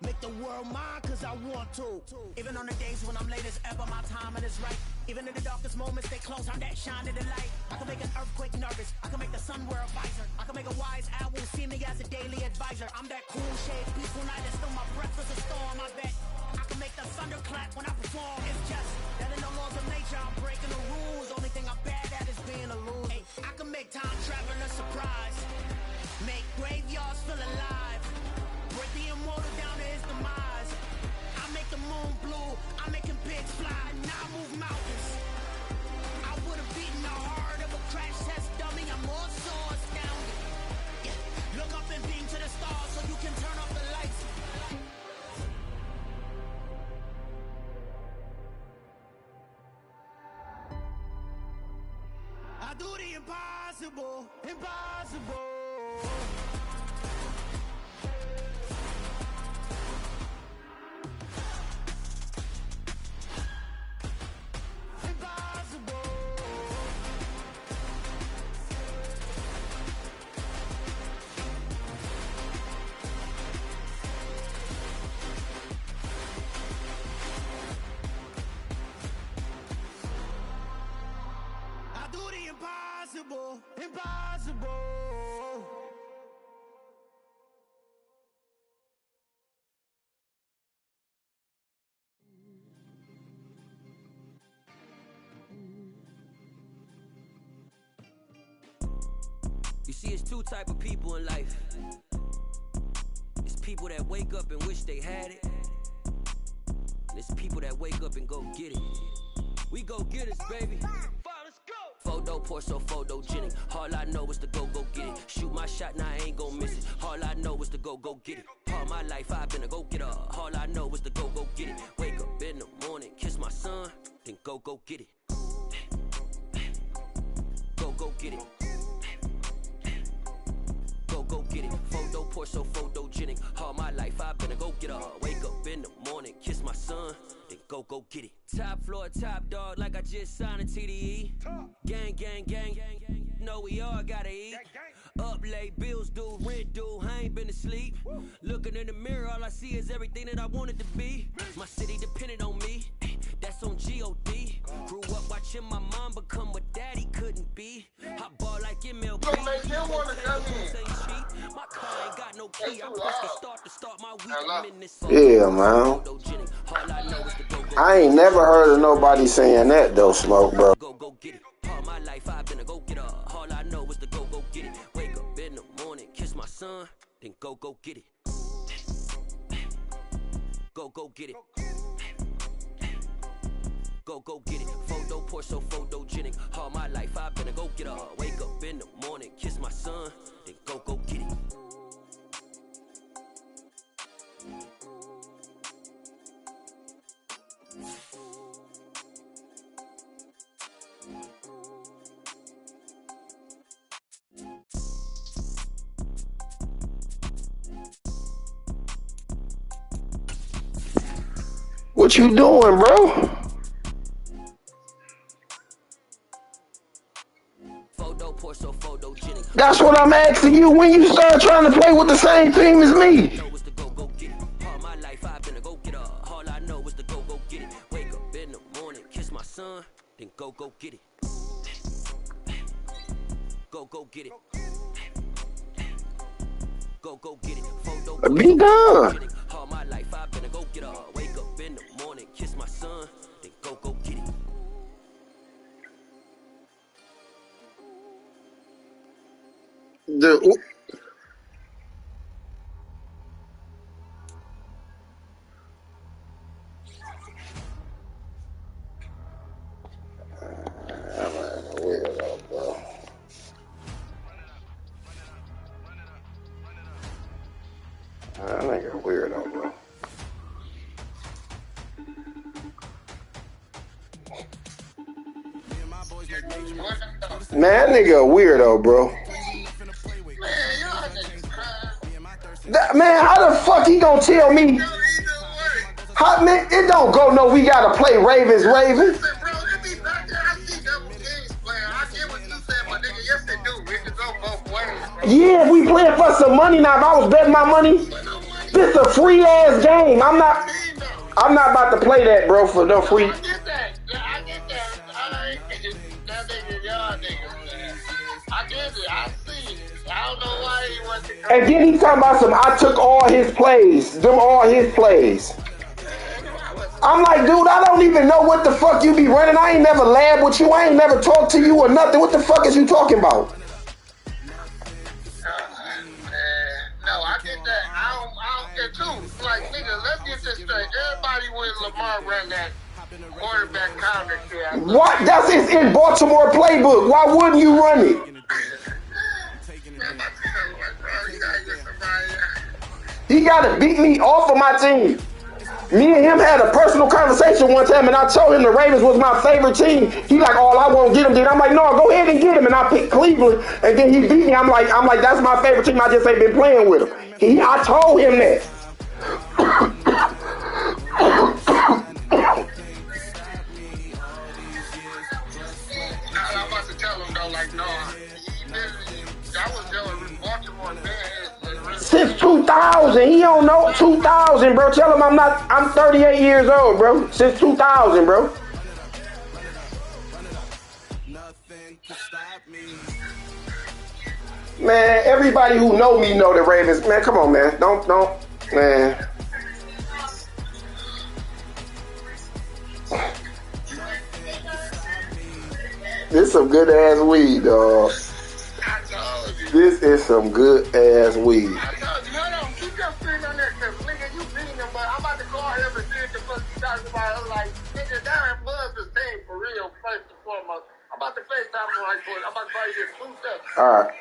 Make the world mine cause I want to. Even on the days when I'm late as ever, my timing is right. Even in the darkest moments, stay close, I'm that shine in the light. I can make an earthquake nervous, I can make the sun wear a visor. I can make a wise owl see me as a daily advisor. I'm that cool shade, peaceful night, and still my breath is a storm, I bet. I can make the thunder clap when I perform. It's just that in the laws of nature, I'm breaking the rules. Only thing I'm bad at is being a loser. Hey, I can make time traveling a surprise. Make graveyards feel alive. Break the immortal down to his demise. I make the moon blue. I'm making pigs fly. Now I move mountains. I would have beaten the heart of a crash test dummy. I'm more so astounded. Yeah. Look up and beam to the stars so you can turn off the lights. I do the impossible, impossible. Impossible, impossible. You see, it's two type of people in life. It's people that wake up and wish they had it. And it's people that wake up and go get it. We go get it, baby. Photo poor, so photogenic. All I know is to go get it. Shoot my shot, now I ain't gon' miss it. All I know is to go get it. All my life I've been a go-getter. All I know is to go get it. Wake up in the morning, kiss my son, then go get it. Go get it. Go get it. Photo poor, so photogenic. All my life I've been a go-getter. Wake up in the morning, kiss my son, then go get it. Top floor, top dog, like I just signed a TDE. Gang, gang, gang. Know we all gotta eat. Up late, bills due, rent due, I ain't been asleep. Looking in the mirror, all I see is everything that I wanted to be. My city depended on me, that's on G.O.D. Grew up watching my mom become what daddy couldn't be. I ball like MLB. Don't make him wanna come in. My car ain't got no key, I press the start my week. I'm in this yeah, man. I ain't never heard of nobody saying that though, Smoke, bro. Go get it. All my life I've been a go-getter. All I know is to go get it. Wake up in the morning, kiss my son, then go get it. Go get it. Go get it. Photo poor, so photogenic. All my life I've been a go-getter. Wake up in the morning, kiss my son, then go get it. What you doing, bro? That's what I'm asking you. When you start trying to play with the same team as me? Know is to go get it. All my life I've been a go get it. All I know is to go get it. Wake up in the morning, kiss my son, then go get it. Go get it. Go get it. Photo Be done. all my life I've been a go get it. Wake up in the morning, kiss my son, then go get it. That nigga weirdo, bro. Man, that nigga a weirdo, bro. Man, how the fuck he gonna tell me? How, man, it don't go no, we gotta play Ravens. Yeah, we playing for some money now. If I was betting my money, this a free ass game. I'm not about to play that, bro, for no free. I get that. I get it. I see it. I don't know why he wasn't. And then he talking about some, I took all his plays. All his plays. I'm like, dude, I don't even know what the fuck you be running. I ain't never lab with you. I ain't never talked to you or nothing. What the fuck is you talking about? No, I get that. I don't get too. Like, nigga, let's get this straight. Everybody with Lamar run that quarterback counter shit. What? That's in Baltimore playbook. Why wouldn't you run it? He gotta beat me off of my team. Me and him had a personal conversation one time, and I told him the Ravens was my favorite team. He like, oh, I won't get him. Then I'm like, no, go ahead and get him. And I picked Cleveland, and then he beat me. I'm like, that's my favorite team. I just ain't been playing with him. I told him that. I'm about to tell him though, like, no, that was the Baltimore man. Since 2000, he don't know 2000, bro. Tell him I'm 38 years old, bro. Since 2000, bro. Man, everybody who know me know the Ravens. Man, come on, man. Don't, man. This is some good ass weed, dog. This is some good ass weed. Hold on, keep your finger on there, cause nigga, you beating him, but I'm about to call him and see what the fuck he talking about. I'm like, nigga, Darren Buzz is thing for real, first and foremost. I'm about to FaceTime him right quick. I'm about to buy you this food stuff. All right.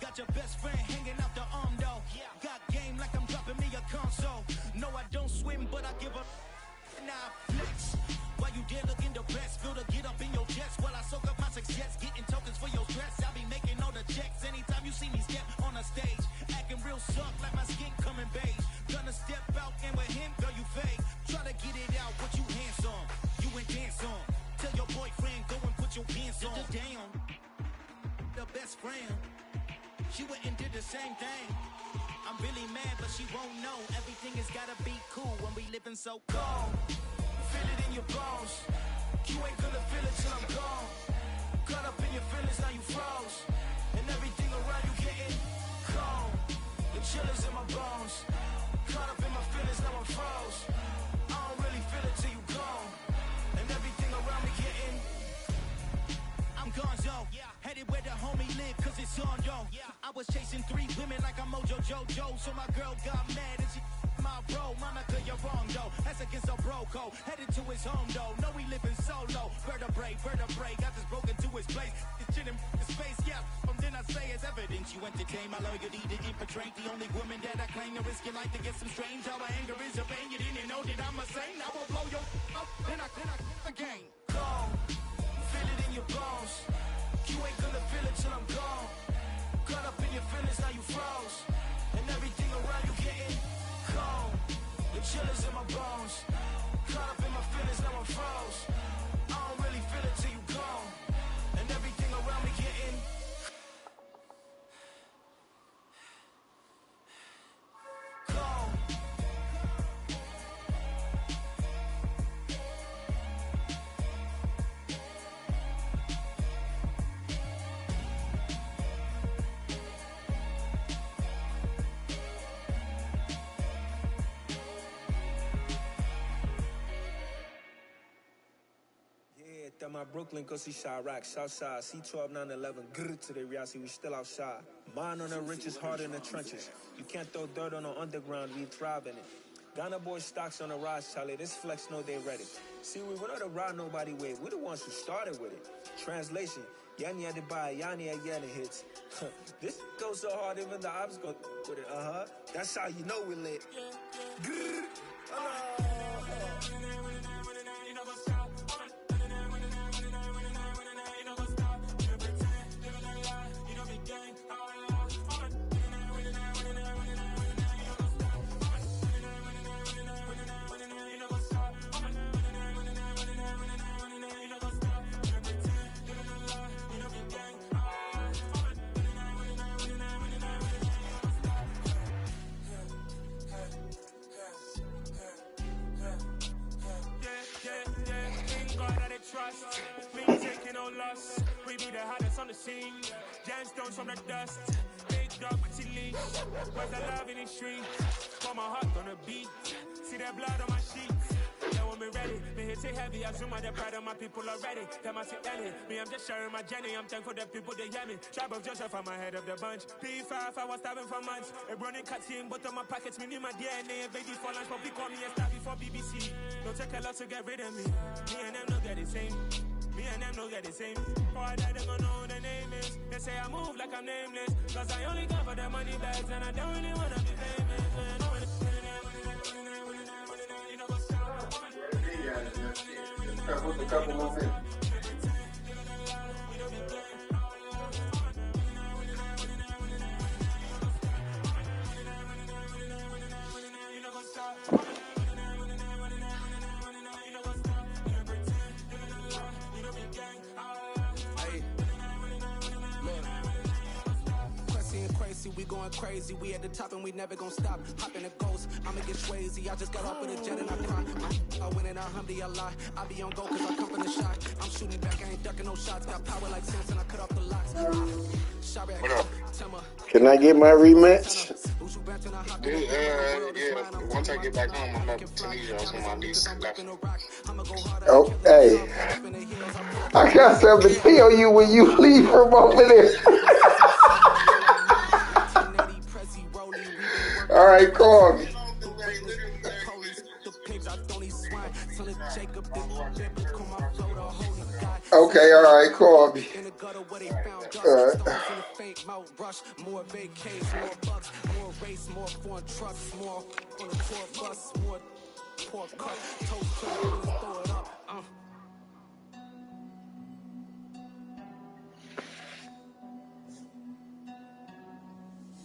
Got your best friend hanging out the arm though. Got game like I'm dropping me a console. No, I don't swim, but I give a nah flex. While you there looking the best, feel to get up in your chest while I soak up my success, getting tokens for your stress. I'll be making all the checks anytime you see me step on a stage, acting real soft like my skin coming beige. Gonna step out and with him, girl, you fake. Try to get it out, what you handsome, you and dance on. Tell your boyfriend go and put your pants on. Down, the best friend. She went and did the same thing. I'm really mad, but she won't know. Everything has gotta be cool when we living so cold. Feel it in your bones. You ain't gonna feel it till I'm gone. Caught up in your feelings, now you froze. And everything around you getting cold. The chillers in my bones. Caught up in my feelings, now I'm froze. I don't really feel it till you gone. And everything around me getting I'm gonzo. Headed where the homie live, cause it's on, yo. I was chasing 3 women like I'm Mojo Jojo. So my girl got mad and she my bro. Monica, you're wrong, though. That's against a bro code. Headed to his home, though. No, we living solo. Vertebrae. Got this broken to his place. It's shit in his face, yeah. From then I say it's evidence. You entertain my loyalty to infiltrate. The only woman that I claim to risk your life to get some strange. How my anger is a pain. You didn't know that I'm a saint. I will blow your up. Then I again. Cold. Feel it in your bones. at my Brooklyn, go see Chirac, Southside, C12, 911, grrr to the reality, we still outside. Mine on the richest, heart in the trenches. You can't throw dirt on the underground, we thrive in it. Ghana boys stocks on the rise, Charlie, this flex know they ready. See, we not to ride nobody with, we the ones who started with it. Translation, Yani had to buy, Yani had Yanni hits. This goes so hard, even the ops go with it, That's how you know we lit. Grrr. Trust, we ain't taking no loss. We be the hottest on the scene. Gemstones from the dust. Big dog with your leash. Where's the love in the streets? Put my heart on the beat. See that blood on my sheets. Yeah, when we ready, me hit it heavy. I zoom out the pride of my people already. Them I see Ellie. Me, I'm just sharing my journey. I'm thankful that people they hear me. Tribe of Joseph, I'm ahead of the bunch. P5, I was starving for months. A running cut in, but on my pockets, me need my DNA. And baby for lunch, but we call me a star before BBC. Don't take a lot to get rid of me. Me and them don't get the same. Me and them don't get the same. For I die, they gon' know who the name is. They say I move like I'm nameless. Cause I only come for the money bags. And I don't really wanna be famous. With a couple more minutes. We going crazy, we at the top and we never gonna stop. Hop in a ghost, I'ma get crazy. I just got off with a jet and I cry. I win and I alhamdulillah. I be on go cause I come from the shot. I'm shooting back, I ain't ducking no shots. Got power like Samson, I cut off the locks. What up? Can I get my rematch? Yeah. Once I get back home, I'm up to Tunisia. I was on my knees. Oh, hey. I got something to tell you when you leave from over there. All right, call me. Okay, all right, call me. All right. More vacations, more bucks, more race, more foreign trucks, more on the tour bus, more pork cut, toast to the throw it up.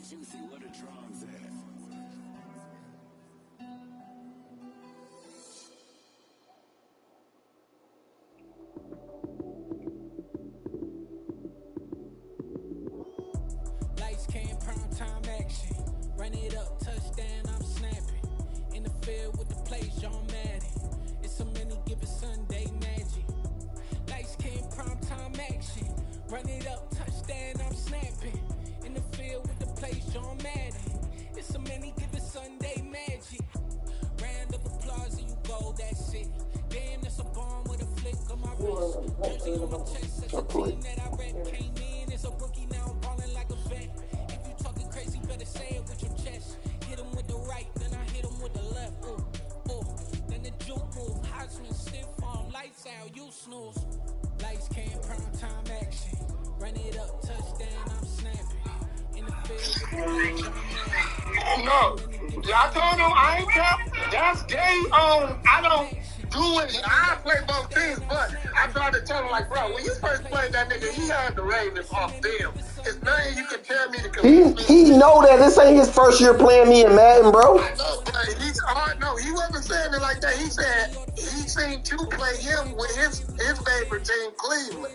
Juicy, what a drums at. Lights came, prime time action. Run it up, touchdown, I'm snapping. In the field with the plays, John Madden. It's a many given Sunday magic. Lights came, prime time action. Run it up, touchdown, I'm snapping. In the field with the plays, John Madden. It's a many given Sunday magic. Round of applause and you go, that's it. Damn, that's a bomb with a flick on my wrist. Jersey on my chest, that's the team that I rep. Came in as a rookie, now I'm balling like a vet. If you talking crazy, better say it with your chest. Hit him with the right, then I hit him with the left. Then the juke move, Heisman, stiff arm, lights out, you snooze. Lights came, prime time action. Run it up, touchdown, I'm snapping. In the field, No, I told him I ain't care. That's gay on. I don't do it. I play both teams, but I tried to tell him, like, bro, when you first played that nigga, he had the Ravens off them. It's nothing you can tell me to convince me. He know that this ain't his first year playing me in Madden, bro. No, but he's hard. No, he wasn't saying it like that. He said he seen you play him with his favorite team, Cleveland.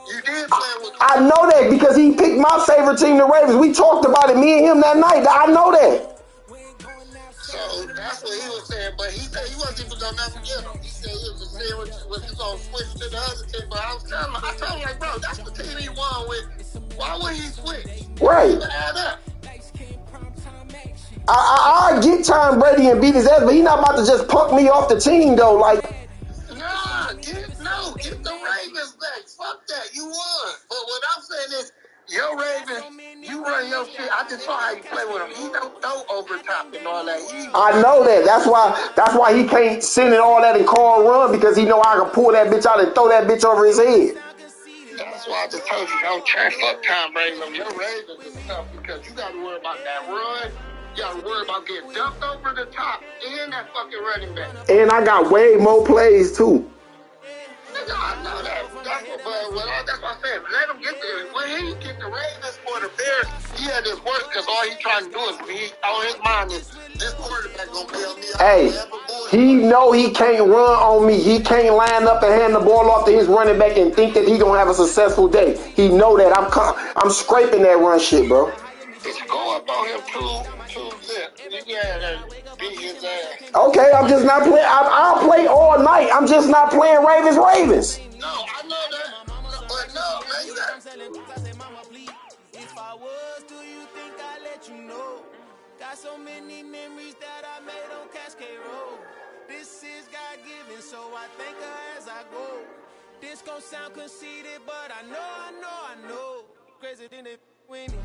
You did play with Cleveland. I know that because he picked my favorite team, the Ravens. We talked about it, me and him that night. I know that. So that's what he was saying, but he said he wasn't even gonna never get him. He said he was just saying what he was gonna switch to the other team. But I told him, like, bro, that's the team he won with. Why would he switch? Right. Add up. I get Tom Brady and beat his ass, but he not about to just punk me off the team though. Like, Nah, get the Ravens. But what I'm saying is, your Ravens, you run your shit. I just saw how you play with him. He don't throw over top and all that. I know that. That's why he can't send it all that and call run, because he know I can pull that bitch out and throw that bitch over his head. That's why I just told you, don't try fuck Tom Brady on your Ravens and stuff, because you got to worry about that run. You got to worry about getting dumped over the top and that fucking running back. And I got way more plays too. Nigga, I know that. That's what I said. Let him get there. When he get the Ravens or the Bears, he had this worse, because all he trying to do is on his mind is this quarterback gonna bail me out. Hey, he know he can't run on me. He can't line up and hand the ball off to his running back and think that he gonna have a successful day. He know that. I'm scraping that run shit, bro. Just go up on him two zip. Yeah, beat his ass. Okay, I'm just not playing. I'll play all night. I'm just not playing Ravens. No, I know that. But no, man, you got. If I was, do you think I'd let you know? Got so many memories that I made on Cascade Road. This is God-given, so I thank her as I go. This gon' sound conceited, but I know. Crazy than they winning.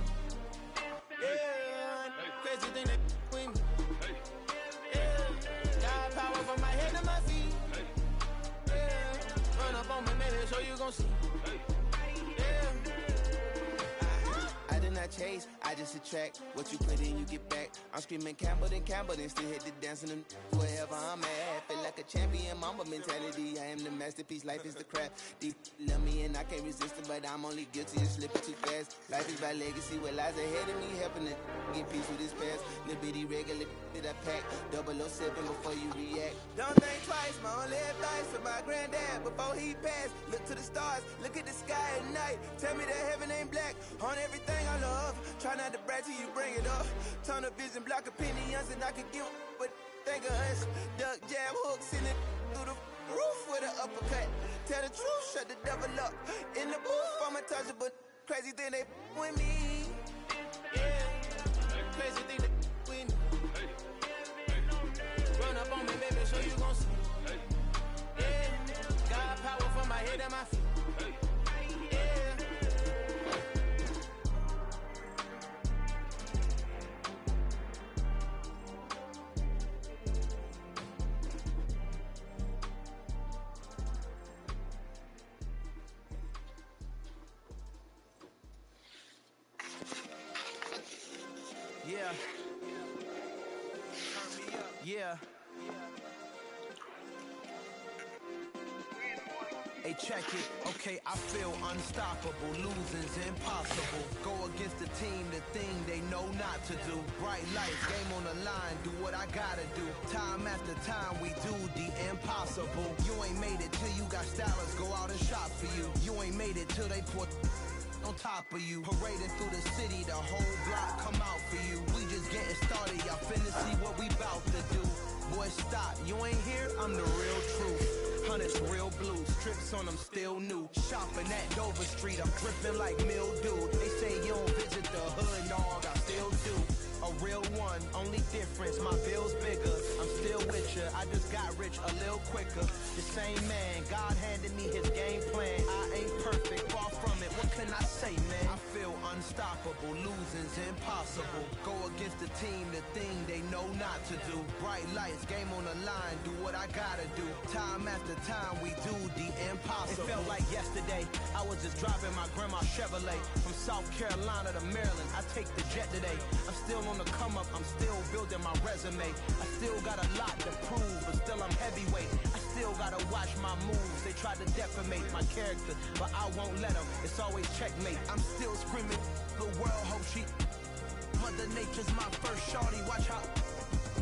Yeah, crazy than they winning. Yeah, got power from my head to my feet. Yeah, run up on me, maybe so you gon' see. I did not chase, I just attract. What you put in, you get back. I'm screaming Campbell, then still hit the dancing and wherever I'm at. Feel like a champion, mama mentality. I am the masterpiece, life is the crap. Deep love me and I can't resist it, but I'm only guilty of slipping too fast. Life is by legacy, what lies ahead of me, helping to get peace with this past. Little bitty regular that I pack, 007 before you react. Don't think twice, my only advice for my granddad before he passed. Look to the stars, look at the sky at night. Tell me that heaven ain't black on everything I love. Try not to brag till you bring it up. Turn a vision, block opinions, and I could give but think of us. Duck jab hooks in it through the roof with an uppercut. Tell the truth, shut the devil up. In the booth, I'm untouchable. Crazy thing they with me. Yeah, crazy thing they with me. Run up on me, baby, so you gon' see. Yeah, got power from my head and my feet. Yeah. Hey, check it. Okay, I feel unstoppable. Losing's impossible. Go against the team, the thing they know not to do. Bright lights, game on the line. Do what I gotta do. Time after time, we do the impossible. You ain't made it till you got stylists go out and shop for you. You ain't made it till they put on top of you. Parading through the city, the whole block come out for you. We just getting started, y'all finna see what we bout to do. Boy, stop, you ain't here, I'm the real truth. Hunters, real blues, strips on them still new. Shopping at Dover Street, I'm dripping like mildew. They say you don't visit the hood, dog, I still do. A real one, only difference, my bill's bigger. I'm still with ya, I just got rich a little quicker. The same man, God handed me his game plan. I ain't perfect, far from it, what can I say, man? I feel unstoppable, losing's impossible. Go against the team, the thing they know not to do. Bright lights, game on the line, do what I gotta do. Time after time, we do the impossible. It felt like yesterday, I was just driving my grandma's Chevrolet. From South Carolina to Maryland, I take the jet today. I'm still on the come up, I'm still building my resume. I still got a lot to prove, but still I'm heavyweight. I still gotta watch my moves. They tried to defamate my character, but I won't let them. It's always checkmate. I'm still screaming, the world hope she. Mother Nature's my first shorty, watch how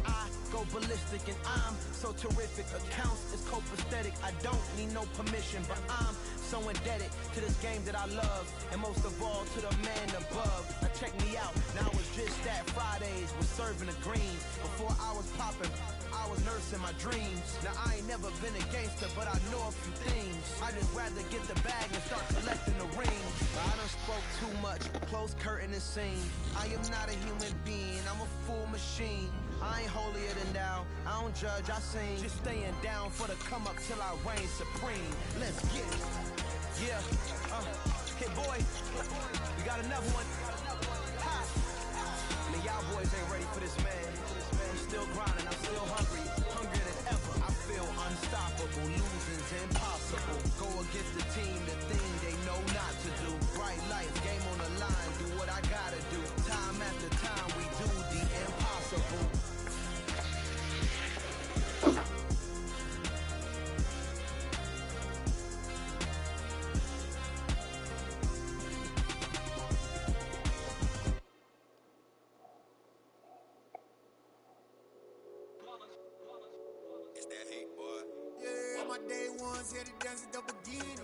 I go ballistic and I'm so terrific. Accounts is copacetic, I don't need no permission, but I'm so indebted to this game that I love, and most of all to the man above. Now check me out, now it's just that Fridays was serving the greens. Before I was popping, I was nursing my dreams. Now I ain't never been a gangster, but I know a few things. I just rather get the bag and start collecting the rings. I done spoke too much, close curtain and scene. I am not a human being, I'm a full machine. I ain't holier than thou, I don't judge, I sing. Just staying down for the come up till I reign supreme. Let's get it. Yeah, Hit boy, we got another one. Ha. I mean, y'all boys ain't ready for this, man. I'm still grinding, I'm still hungry, hungrier than ever. I feel unstoppable, losing's impossible. Go against the team, the thing they know not to do. Bright lights, game on the line, do what I gotta do. Time after time, we do the impossible. Here to dance at the beginning,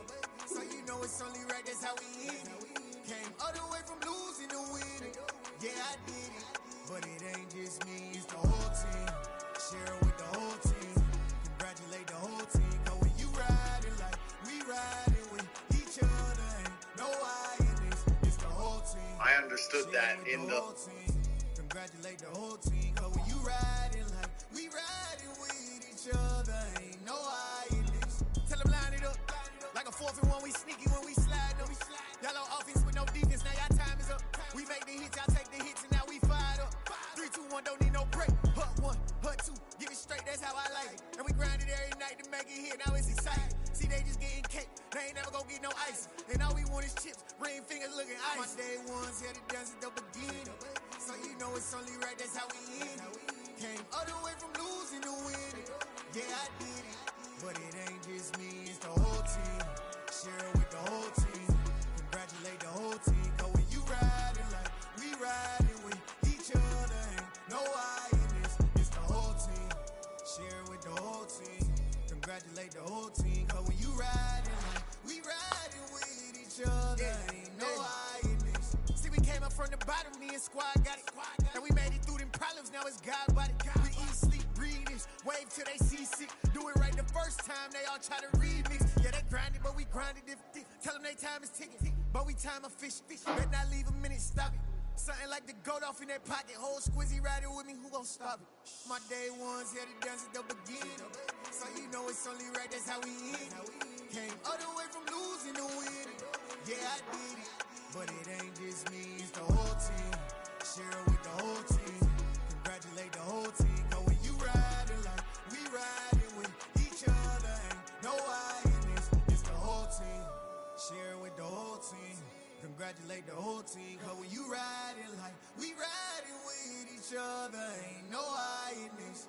so you know it's only right, that's how we end it. Came all the way from losing to winning, yeah I did it, but it ain't just me, it's the whole team. Share it with the whole team, congratulate the whole team. Cause when you riding like we riding with each other, ain't no I in this, it's the whole team. I understood that in the congratulate the whole team. Cause when you riding like we riding with each other, ain't no I in this. Tell them line it up, like a 4th and 1, we sneaky when we slide them. Y'all on offense with no defense, now y'all time is up. We make the hits, y'all take the hits, and now we fired up. 3, 2, 1, don't need no break. Hut 1, hut 2, give it straight, that's how I like it. And we grind it every night to make it hit, now it's exciting. See, they just getting cake, they ain't never gonna get no ice. And all we want is chips, ring fingers looking ice. My day ones here to dance at the beginning, so you know it's only right, that's how we end it. Came all the way from losing to winning, yeah I did it. But it ain't just me, it's the whole team. Share it with the whole team. Congratulate the whole team. Cause when you riding like we riding with each other, ain't no I in this, it's the whole team. Share it with the whole team. Congratulate the whole team. Cause when you riding like we riding with each other, ain't no I in this. See, we came up from the bottom, me and squad got it. And we made it through them problems, now it's God body. We eat, sleep, breathe this, wave till they see sick. Do it right the first time, they all try to remix. Yeah, they grinded, but we grinded if tell them they time is ticking. But we time a fish. Bet not leave a minute, stop it. Something like the goat off in that pocket. Whole squizzy riding with me, who gon' stop it? My day ones here to dance at the beginning, so you know it's only right, that's how we end it. Came all the way from losing to winning, yeah I did it. But it ain't just me, it's the whole team. Share it with the whole team. Congratulate the whole team. Cause when you riding like we riding with each other, ain't no I in this, it's the whole team. Share it with the whole team. Congratulate the whole team. Cause when you riding like we riding with each other, ain't no I in this.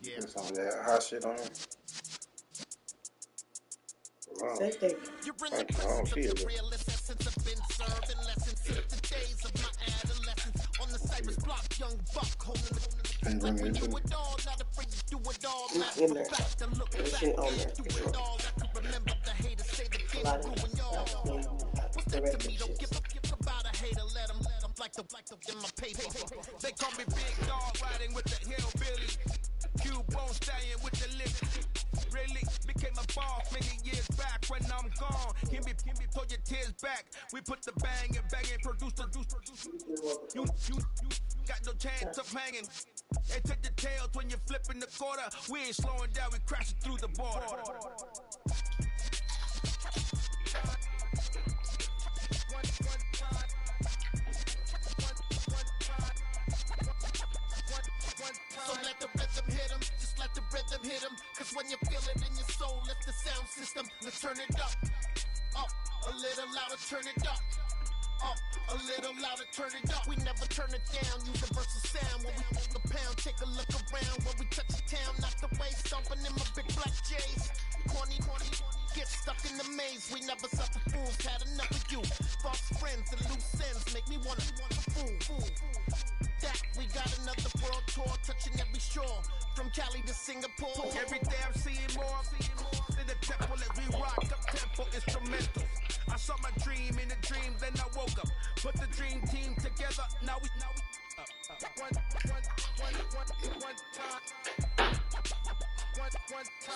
Yeah. It's on that hot shit on him. Wow. I don't feel it. And bring it to me. It's in there. There's shit on there. A lot of They call me Big Dog, riding with the hillbilly. Cubone stallion with the lick. Really became a boss many years back. When I'm gone, give me pull your tears back. We put the bang and produce. You got no chance of hanging. They take the tails when you're flipping the quarter. We ain't slowing down, we crashing through the border. So let the rhythm hit him, just let the rhythm hit him. Cause when you feel it in your soul, lift the sound system. Let's turn it up, a little louder, turn it up. A little louder, turn it up. We never turn it down, universal sound. When we hit the pound, take a look around. When we touch the town, knock the way, stomping in my big black J's. Corny, get stuck in the maze. We never suffer fools, had enough of you. False friends and loose ends make me wanna fool. That we got another world tour, touching every shore. From Cali to Singapore. Every day I'm seeing more in the temple as we rock up tempo instrumentals. I saw my dream in a dream, then I woke up. Put the dream team together. Now we one time.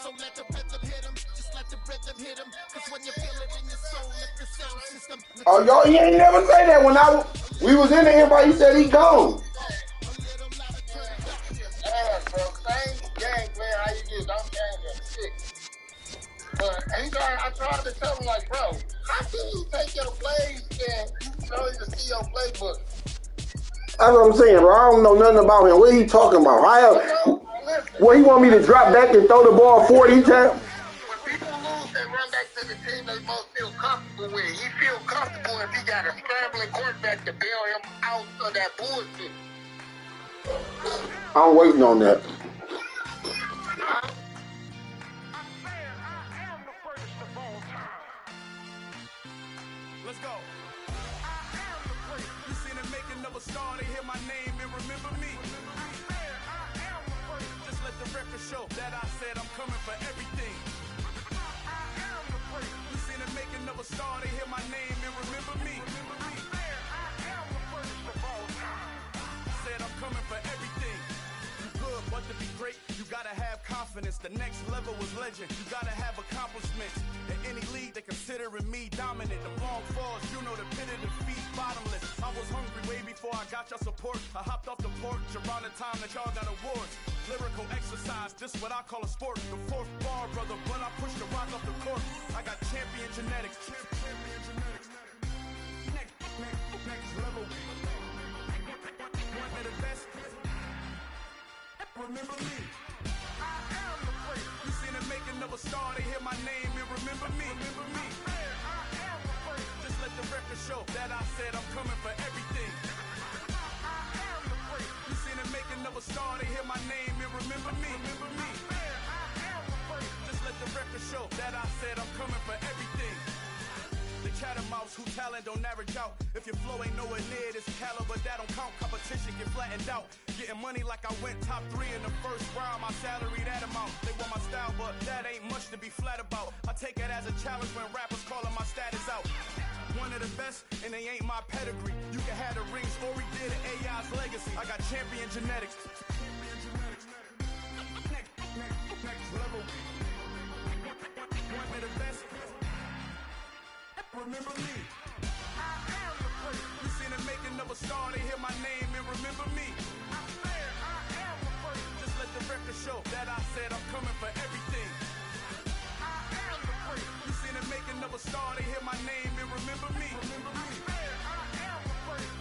So let the rhythm hit him, just let the rhythm hit him. Cause when you feel it in your soul, let the sound system. Oh, y'all, he ain't never say that when we was in there. Everybody said he gone. Yeah, bro, same gang player, how you do, don't change that shit. But I tried to tell him, like, bro, how can you take your plays and you don't even see your playbook? That's what I'm saying, bro. I don't know nothing about him. What he talking about? What, he want me to drop back and throw the ball 40 times? When people lose, they run back to the team they most feel comfortable with. He feel comfortable if he got a scrambling quarterback to bail him out of that bullshit. I'm waiting on that. Let's go. You seen the making of a star, they hear my name and remember me. Just let the record show that I said I'm coming for everything. You seen the making of a star, they hear my name and remember me. Said I'm coming for everything. You good, but to be great, you gotta have confidence. The next level was legend. You gotta have accomplishments. In any league, they considering me dominant. The long falls, you know the pit of defeat, bottomless. I was hungry way before I got your support. I hopped off the porch around the time that y'all got awards. Lyrical exercise, this what I call a sport. The fourth bar, brother, when I push the rock off the court. I got champion genetics. Next level. One of the best. Remember me. You seen the making of a star, they hear my name and remember me. Just let the record show that I said I'm coming for everything. You seen the making of a star, they hear my name and remember me. Just let the record show that I said I'm coming for everything. The catamounts who talent don't average out. If your flow ain't nowhere near this caliber, that don't count. Competition get flattened out. Getting money like I went top 3 in the first round. My salary that amount. They want my style, but that ain't much to be flat about. I take it as a challenge when rappers calling my status out. One of the best, and they ain't my pedigree. You can have the rings, or we did an AI's legacy. I got champion genetics. Next level. One of the best. Remember me. You seen the making of a star, they hear my name and remember me. Just let the record show that I said I'm coming for everything. You seen the making of a star, they hear my name and remember me.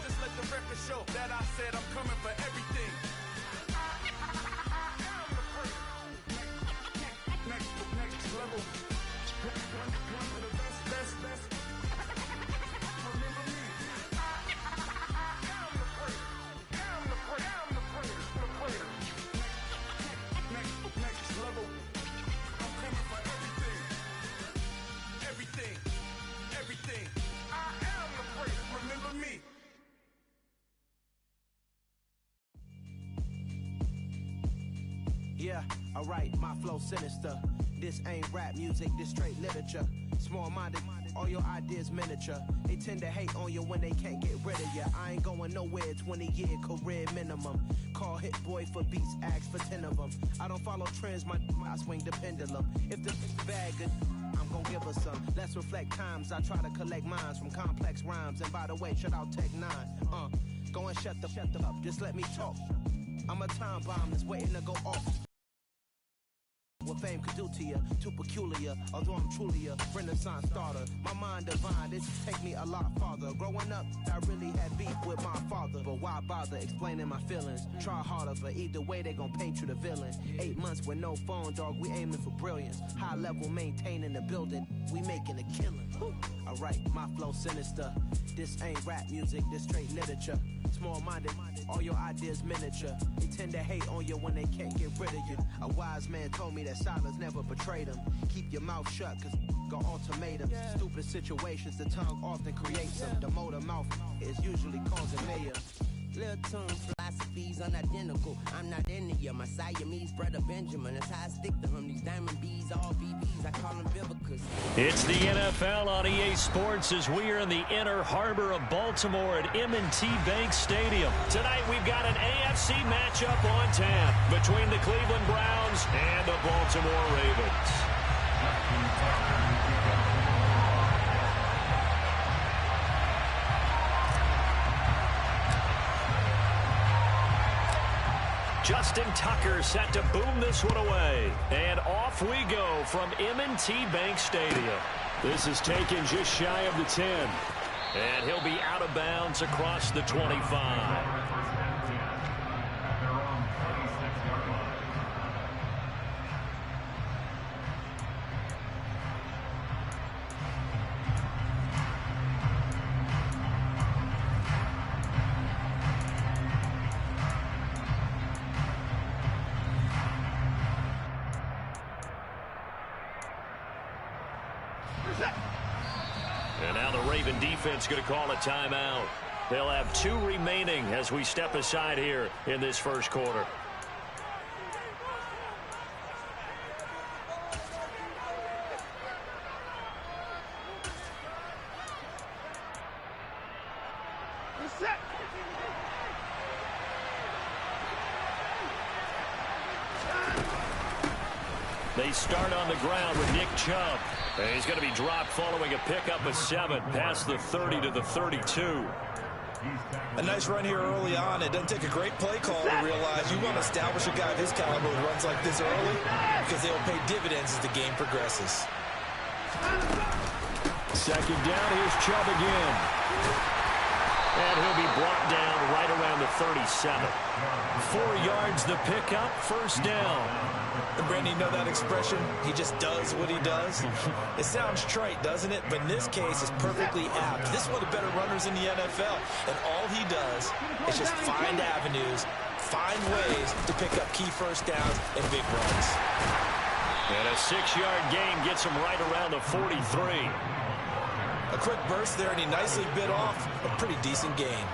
Just let the record show that I said I'm coming for everything. Next level. One of the best. Yeah, alright, my flow sinister. This ain't rap music, this straight literature. Small-minded, all your ideas miniature. They tend to hate on you when they can't get rid of you. I ain't going nowhere, 20-year career minimum. Call Hit Boy for beats, ask for 10 of them. I don't follow trends, I swing the pendulum. If the bad good, I'm gonna give her some. Let's reflect times, I try to collect minds from complex rhymes. And by the way, shout out Tech 9. Go and shut the up, just let me talk. I'm a time bomb that's waiting to go off. What fame could do to you, too peculiar. Although I'm truly a renaissance starter. My mind divine, this take me a lot farther. Growing up, I really had beef with my father. But why bother explaining my feelings? Try harder, but either way they gon' paint you the villain. 8 months with no phone, dog, we aiming for brilliance. High level maintaining the building, we making a killing. Alright, my flow sinister. This ain't rap music, this straight literature. Small-minded, all your ideas miniature. They tend to hate on you when they can't get rid of you. A wise man told me that silence never betrayed him. Keep your mouth shut, cause got ultimatums. Stupid situations, the tongue often creates them. The motor mouth is usually causing mayor. Little tunes, philosophies unidentical. I'm not into you. My Siamese brother Benjamin. That's how I stick to him. These diamond bees, all BBs. I call them biblicals. It's the NFL on EA Sports as we are in the Inner Harbor of Baltimore at M&T Bank Stadium. Tonight we've got an AFC matchup on tap between the Cleveland Browns and the Baltimore Ravens. Justin Tucker set to boom this one away. And off we go from M&T Bank Stadium. This is taken just shy of the 10. And he'll be out of bounds across the 25. And now the Raven defense going to call a timeout. They'll have 2 remaining as we step aside here in this first quarter. They start on the ground with Nick Chubb. And he's going to be dropped following a pickup of 7 past the 30 to the 32. A nice run here early on. It doesn't take a great play call to realize you want to establish a guy of his caliber who runs like this early because they will pay dividends as the game progresses. Second down, here's Chubb again. And he'll be brought down right around the 37. 4 yards the pickup, first down. And Brandon, you know that expression? He just does what he does. It sounds trite, doesn't it? But in this case, it's perfectly apt. This is one of the better runners in the NFL. And all he does is just find avenues, find ways to pick up key first downs and big runs. And a 6-yard gain gets him right around the 43. A quick burst there, and he nicely bit off a pretty decent gain.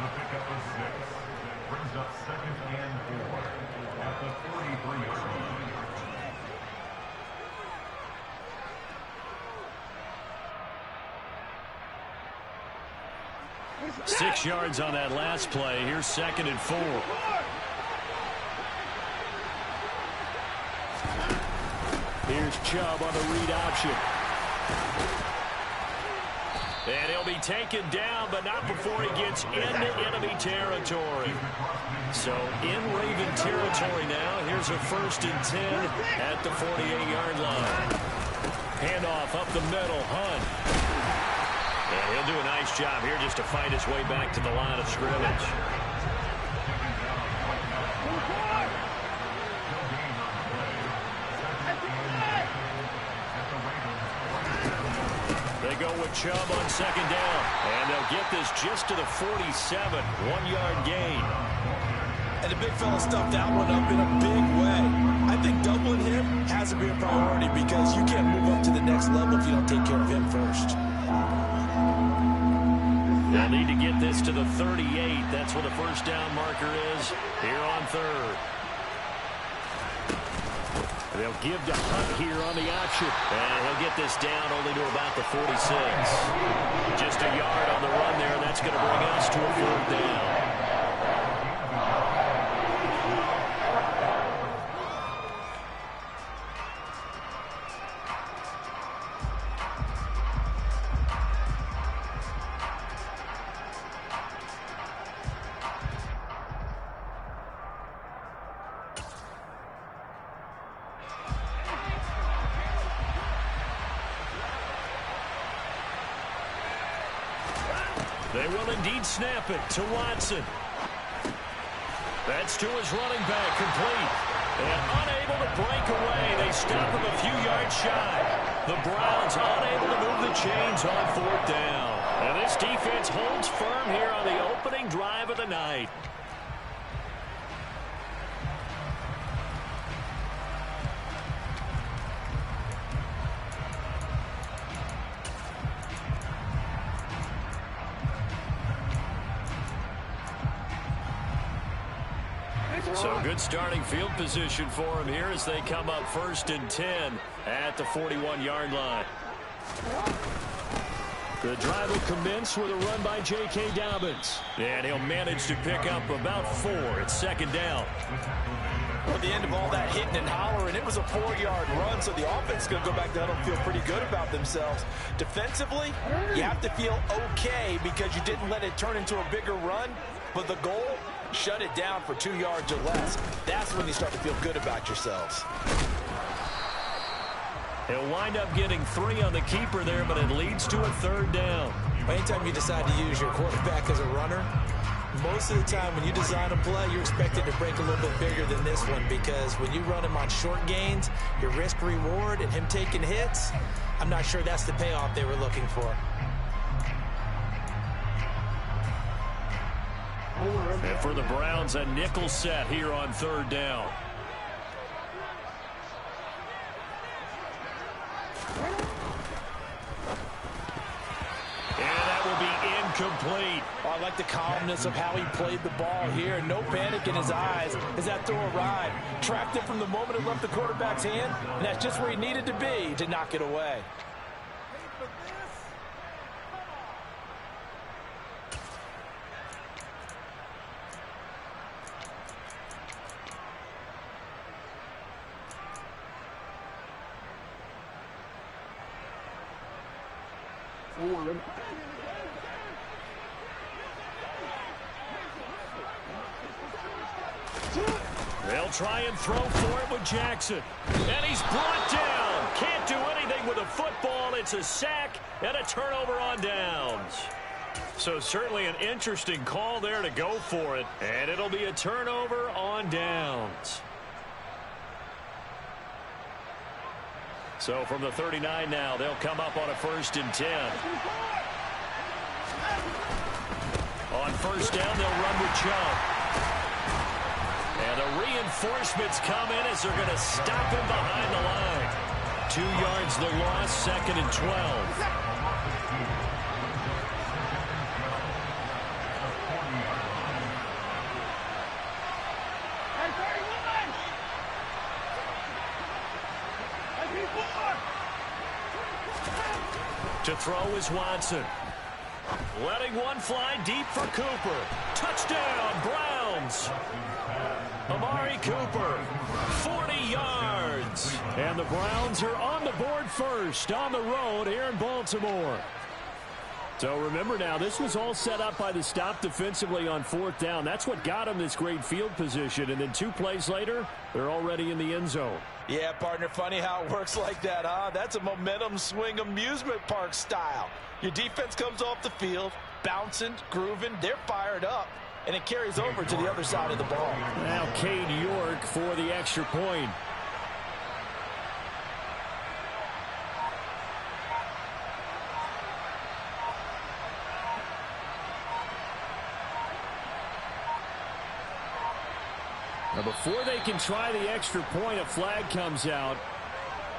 The pickup of 6 brings up 2nd and 4 at the 43-yard line. 6 yards on that last play. Here's 2nd and 4. Here's Chubb on the read option. And he'll be taken down, but not before he gets into enemy territory. So in Raven territory now. Here's a 1st and 10 at the 48-yard line. Handoff up the middle, Hunt. And he'll do a nice job here just to fight his way back to the line of scrimmage. They go with Chubb on 2nd down. And they'll get this just to the 47. 1-yard gain. And the big fella stuffed that one up in a big way. I think doubling him has to be a priority because you can't move up to the next level if you don't take care of him first. They'll need to get this to the 38. That's where the first down marker is here on 3rd. They'll give to Hunt here on the option. And he'll get this down only to about the 46. Just a yard on the run there. That's going to bring us to a 4th down. They will indeed snap it to Watson. That's to his running back, complete. And unable to break away. They stop him a few yards shy. The Browns unable to move the chains on 4th down. And this defense holds firm here on the opening drive of the night. So good starting field position for him here as they come up 1st and 10 at the 41-yard line. The drive will commence with a run by J.K. Dobbins. And he'll manage to pick up about 4 at 2nd down. At the end of all that hitting and hollering, it was a 4-yard run, so the offense is going to go back to huddle and feel pretty good about themselves. Defensively, you have to feel okay because you didn't let it turn into a bigger run, but the goal, shut it down for 2 yards or less. That's when you start to feel good about yourselves. He'll wind up getting 3 on the keeper there, but it leads to a 3rd down. Anytime you decide to use your quarterback as a runner, most of the time when you design a play, you're expected to break a little bit bigger than this one because when you run him on short gains, your risk-reward and him taking hits, I'm not sure that's the payoff they were looking for. And for the Browns, a nickel set here on 3rd down. And that will be incomplete. Oh, I like the calmness of how he played the ball here. No panic in his eyes as that throw arrived. Tracked it from the moment it left the quarterback's hand, and that's just where he needed to be to knock it away. They'll try and throw for it with Jackson. And he's brought down. Can't do anything with a football. It's a sack and a turnover on downs. So certainly an interesting call there to go for it. And it'll be a turnover on downs. So from the 39 now, they'll come up on a 1st and 10. On 1st down, they'll run with Chubb. And the reinforcements come in as they're going to stop him behind the line. 2 yards the loss, 2nd and 12. To throw is Watson. Letting one fly deep for Cooper. Touchdown, Browns. Amari Cooper, 40 yards. And the Browns are on the board first on the road here in Baltimore. So remember now, this was all set up by the stop defensively on 4th down. That's what got them this great field position. And then 2 plays later, they're already in the end zone. Yeah, partner, funny how it works like that, huh? That's a momentum swing amusement park style. Your defense comes off the field, bouncing, grooving, they're fired up, and it carries over to the other side of the ball. Now Cade York for the extra point. Now before they can try the extra point, a flag comes out,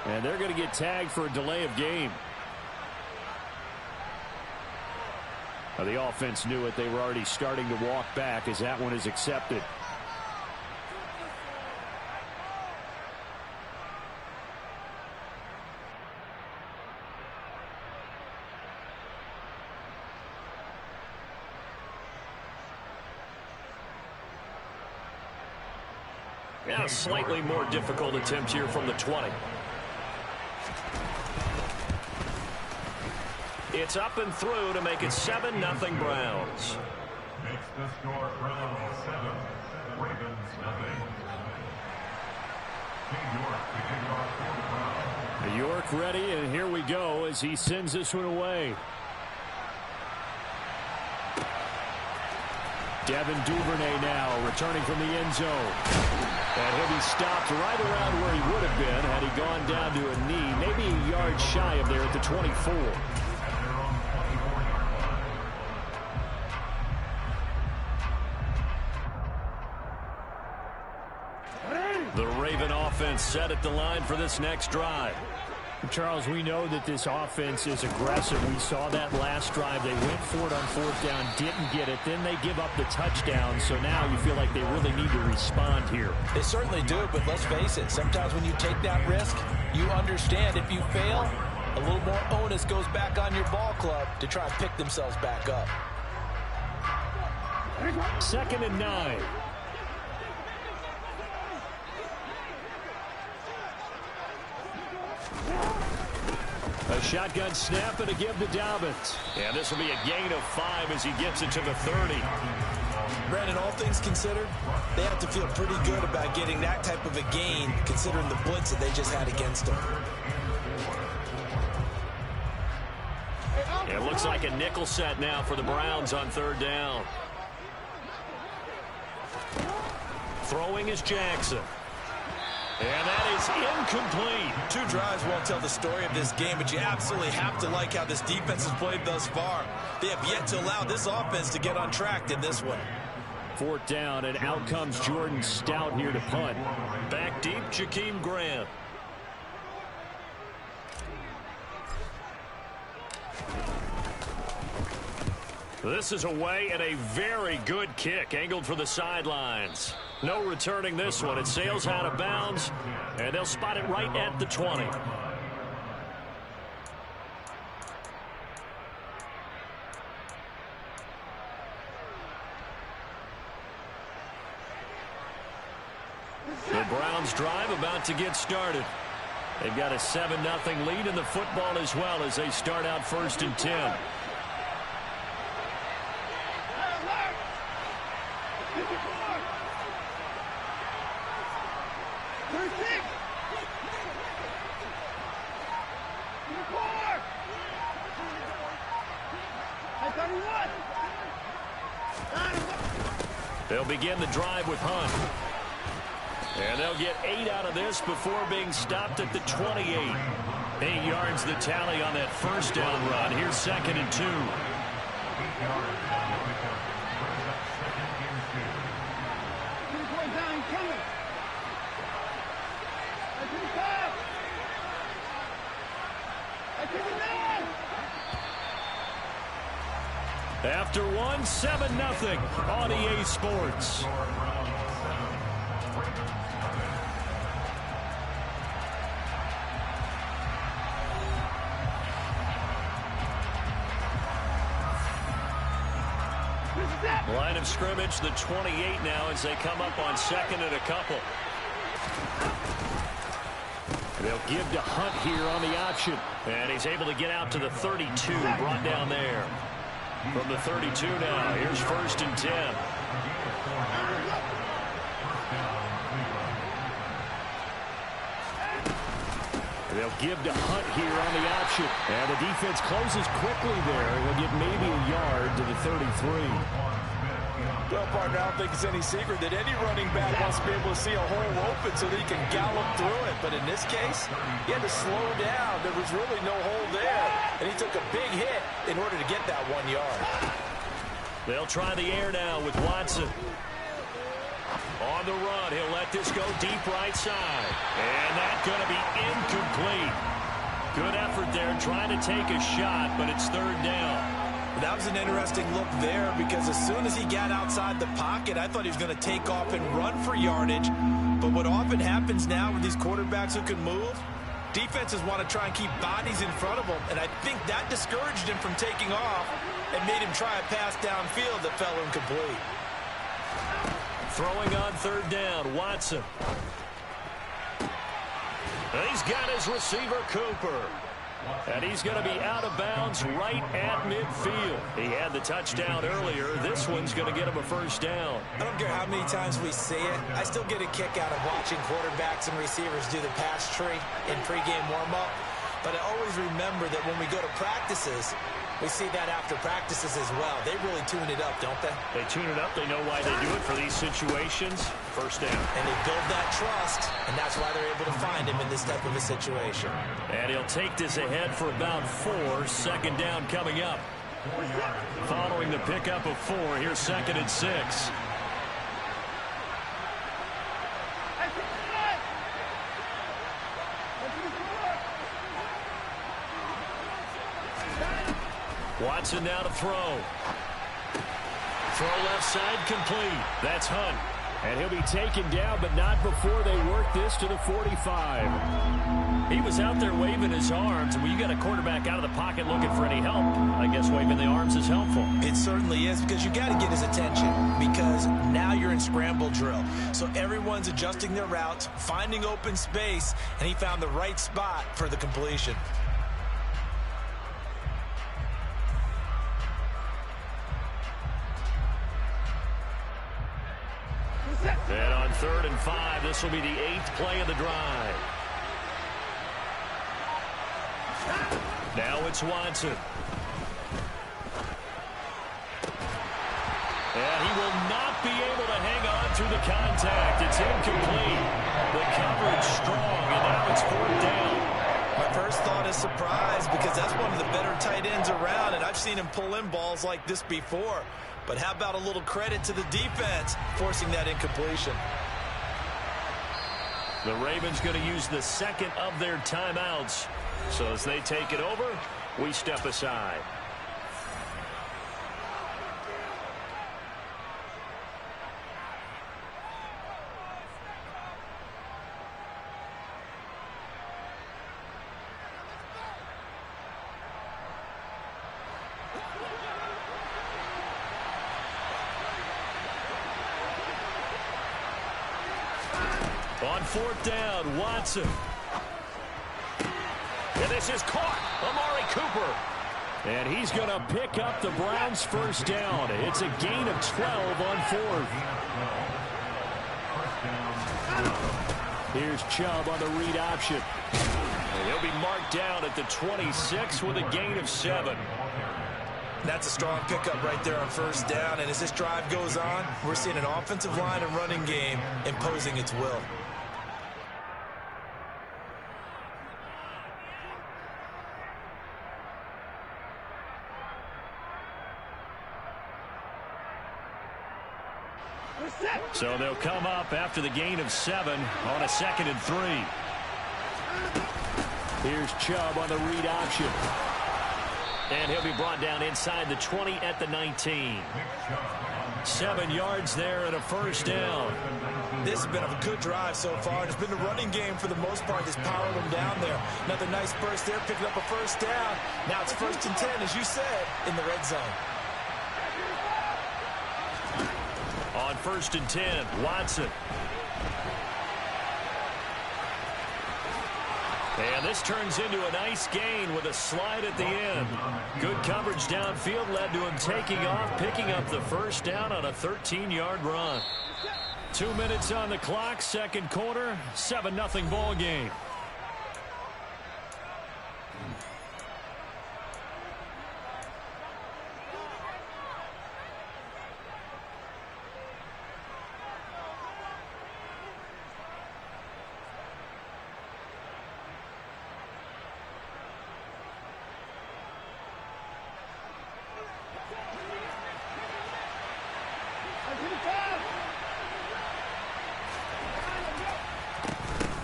and they're going to get tagged for a delay of game. Now the offense knew it. They were already starting to walk back as that one is accepted. Now a slightly more difficult attempt here from the 20. It's up and through to make it 7-0 Browns. Makes the score Browns 7, Ravens nothing. York to kick off for the Browns. York ready, and here we go as he sends this one away. Devin Duvernay now returning from the end zone. And he'll be stopped right around where he would have been had he gone down to a knee, maybe a yard shy of there at the 24. The Raven offense set at the line for this next drive. Charles, we know that this offense is aggressive. We saw that last drive. They went for it on fourth down, didn't get it. Then they give up the touchdown. So now you feel like they really need to respond here. They certainly do, but let's face it. Sometimes when you take that risk, you understand if you fail, a little more onus goes back on your ball club to try and pick themselves back up. 2nd and 9. A shotgun snap and a give to Dobbins. And this will be a gain of 5 as he gets it to the 30. Brandon, all things considered, they have to feel pretty good about getting that type of a gain considering the blitz that they just had against them. It looks like a nickel set now for the Browns on 3rd down. Throwing is Jackson. And that is incomplete. 2 drives won't tell the story of this game, but you absolutely have to like how this defense has played thus far. They have yet to allow this offense to get on track in this one. 4th down, and out comes Jordan Stout here to punt. Back deep, Jakeem Grant. This is away and a very good kick, angled for the sidelines. No returning this one. It sails out of bounds, and they'll spot it right at the 20. The Browns drive about to get started. They've got a 7-0 lead in the football as well as they start out 1st and 10. They'll begin the drive with Hunt. And they'll get 8 out of this before being stopped at the 28. 8 yards the tally on that 1st down run. Here's 2nd and 2. After 1, 7-0 on EA Sports. Line of scrimmage, the 28 now as they come up on 2nd and a couple. They'll give to Hunt here on the option. And he's able to get out to the 32, brought down there. From the 32 now, here's 1st and 10. They'll give to Hunt here on the option. And the defense closes quickly there. He'll get maybe a yard to the 33. Well, partner, I don't think it's any secret that any running back wants to be able to see a hole open so that he can gallop through it. But in this case, he had to slow down. There was really no hole there. And he took a big hit in order to get that 1 yard. They'll try the air now with Watson. On the run, he'll let this go deep right side. And that's going to be incomplete. Good effort there trying to take a shot, but it's 3rd down. That was an interesting look there because as soon as he got outside the pocket, I thought he was going to take off and run for yardage. But what often happens now with these quarterbacks who can move, defenses want to try and keep bodies in front of them. And I think that discouraged him from taking off and made him try a pass downfield that fell incomplete. Throwing on 3rd down, Watson. He's got his receiver, Cooper. And he's going to be out of bounds right at midfield. He had the touchdown earlier. This one's going to get him a 1st down. I don't care how many times we see it. I still get a kick out of watching quarterbacks and receivers do the pass tree in pregame warm-up. But I always remember that when we go to practices, we see that after practices as well. They really tune it up, don't they? They tune it up. They know why they do it for these situations. 1st down. And they build that trust, and that's why they're able to find him in this type of a situation. And he'll take this ahead for about 4. 2nd down coming up. Following the pickup of 4, here's 2nd and 6. Watson now to throw. Throw left side complete. That's Hunt. And he'll be taken down, but not before they work this to the 45. He was out there waving his arms, and when you got a quarterback out of the pocket looking for any help, I guess waving the arms is helpful. It certainly is, because you got to get his attention, because now you're in scramble drill. So everyone's adjusting their routes, finding open space, and he found the right spot for the completion. And on 3rd and 5, this will be the 8th play of the drive. Now it's Watson. And he will not be able to hang on through the contact. It's incomplete. The coverage strong, and now it's 4th down. My first thought is surprise, because that's one of the better tight ends around, and I've seen him pull in balls like this before. But how about a little credit to the defense forcing that incompletion? The Ravens going to use the second of their timeouts. So as they take it over, we step aside. On 4th down, Watson. And this is caught. Amari Cooper. And he's going to pick up the Browns' first down. It's a gain of 12 on 4th. Here's Chubb on the read option. And he'll be marked down at the 26 with a gain of 7. That's a strong pickup right there on 1st down. And as this drive goes on, we're seeing an offensive line and running game imposing its will. So they'll come up after the gain of 7 on a 2nd and 3. Here's Chubb on the read option. And he'll be brought down inside the 20 at the 19. 7 yards there and a 1st down. This has been a good drive so far, and it's been the running game for the most part that's powered them down there. Another nice burst there, picking up a 1st down. Now it's 1st and 10, as you said, in the red zone. On 1st and 10, Watson. And this turns into a nice gain with a slide at the end. Good coverage downfield led to him taking off, picking up the 1st down on a 13-yard run. 2 minutes on the clock, 2nd quarter, 7-0 ball game.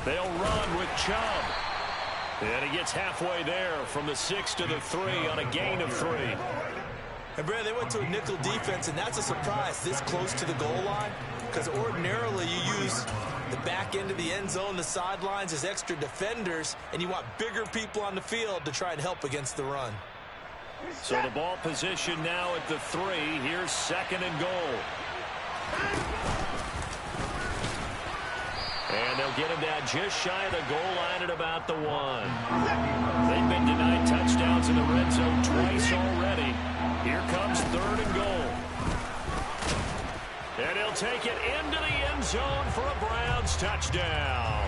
They'll run with Chubb. And he gets halfway there from the 6 to the 3 on a gain of 3. And Brad, they went to a nickel defense, and that's a surprise this close to the goal line, because ordinarily you use the back end of the end zone, the sidelines as extra defenders, and you want bigger people on the field to try and help against the run. So the ball position now at the 3. Here's 2nd and goal. And they'll get him down just shy of the goal line at about the 1. They've been denied touchdowns in the red zone twice already. Here comes 3rd and goal. And he'll take it into the end zone for a Browns touchdown.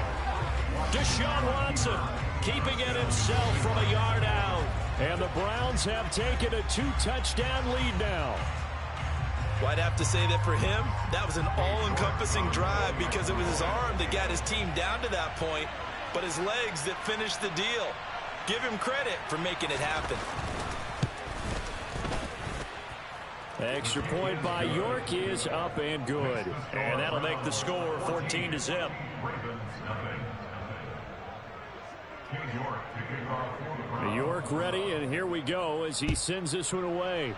Deshaun Watson keeping it himself from a yard out. And the Browns have taken a 2-touchdown lead now. Well, I'd have to say that for him, that was an all-encompassing drive, because it was his arm that got his team down to that point, but his legs that finished the deal. Give him credit for making it happen. Extra point by York is up and good. And that'll make the score 14-0. York ready, and here we go as he sends this one away.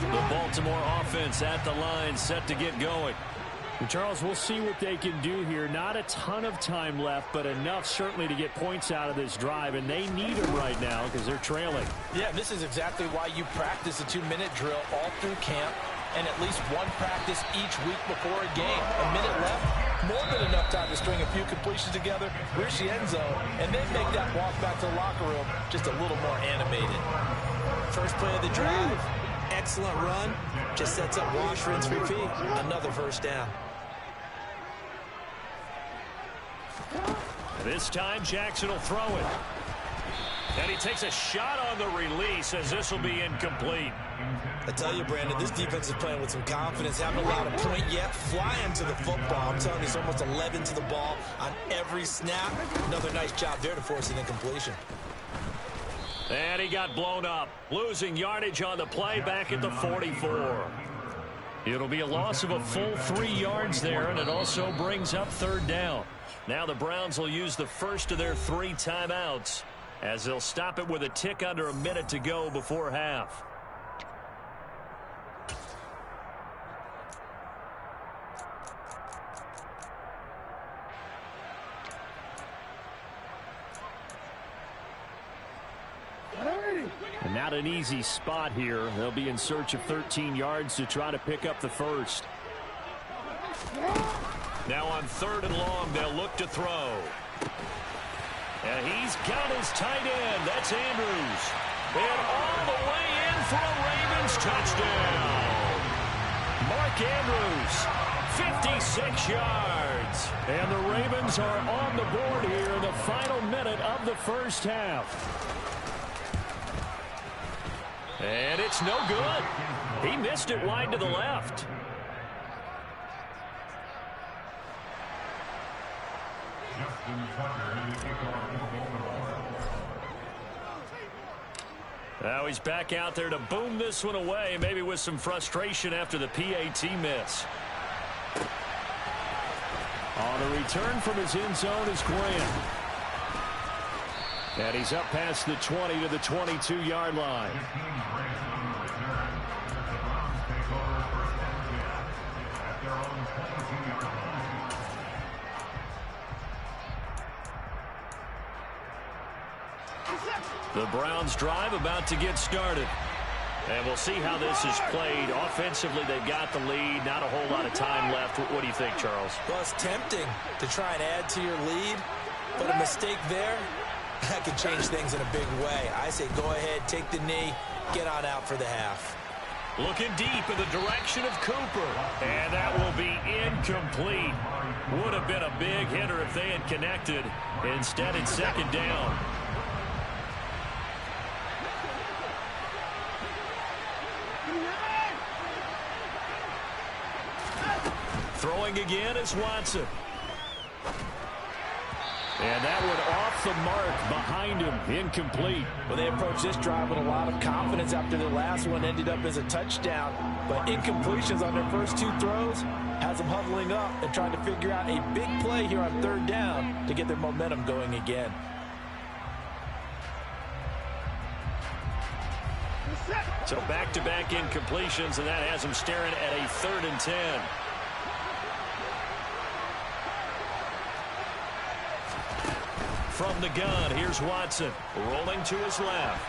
The Baltimore offense at the line, set to get going. Charles, we'll see what they can do here. Not a ton of time left, but enough certainly to get points out of this drive, and they need them right now because they're trailing. Yeah, this is exactly why you practice a 2-minute drill all through camp and at least one practice each week before a game. A minute left, more than enough time to string a few completions together, reach the end zone, and then make that walk back to the locker room just a little more animated. First play of the drive, excellent run, just sets up wash, rinse, repeat. Another first down. This time, Jackson will throw it. And he takes a shot on the release as this will be incomplete. I tell you, Brandon, this defense is playing with some confidence. Haven't allowed a point yet. Flying to the football. I'm telling you, it's almost 11 to the ball on every snap. Another nice job there to force an incompletion. And he got blown up. Losing yardage on the play back at the 44. It'll be a loss of a full 3 yards there, and it also brings up third down. Now the Browns will use the first of their 3 timeouts as they'll stop it with a tick under a minute to go before half. And not an easy spot here. They'll be in search of 13 yards to try to pick up the first. Now on 3rd and long, they'll look to throw. And he's got his tight end. That's Andrews. And all the way in for a Ravens touchdown. Mark Andrews, 56 yards. And the Ravens are on the board here in the final minute of the first half. And it's no good. He missed it wide to the left. Now he's back out there to boom this one away, maybe with some frustration after the PAT miss. On a return from his end zone is Grant. And he's up past the 20 to the 22-yard line. The Browns drive about to get started. And we'll see how this is played. Offensively, they've got the lead. Not a whole lot of time left. What do you think, Charles? Well, it's tempting to try and add to your lead, but a mistake there, that could change things in a big way. I say go ahead, take the knee, get on out for the half. Looking deep in the direction of Cooper. And that will be incomplete. Would have been a big hitter if they had connected. Instead, it's 2nd down. Throwing again is Watson. And that one off the mark behind him, incomplete. Well, they approached this drive with a lot of confidence after their last one ended up as a touchdown. But incompletions on their first 2 throws has them huddling up and trying to figure out a big play here on 3rd down to get their momentum going again. So back-to-back incompletions, and that has them staring at a 3rd and 10. From the gun, here's Watson, rolling to his left.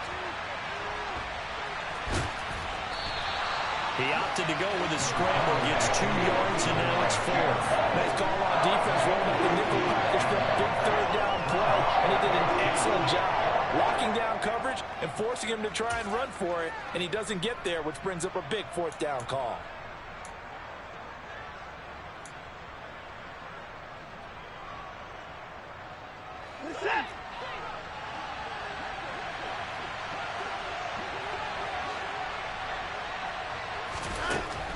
He opted to go with a scramble, gets 2 yards, and now it's 4th. Nice call on defense, rolling up the nickel package for a big 3rd down play, and he did an excellent job locking down coverage and forcing him to try and run for it, and he doesn't get there, which brings up a big 4th down call.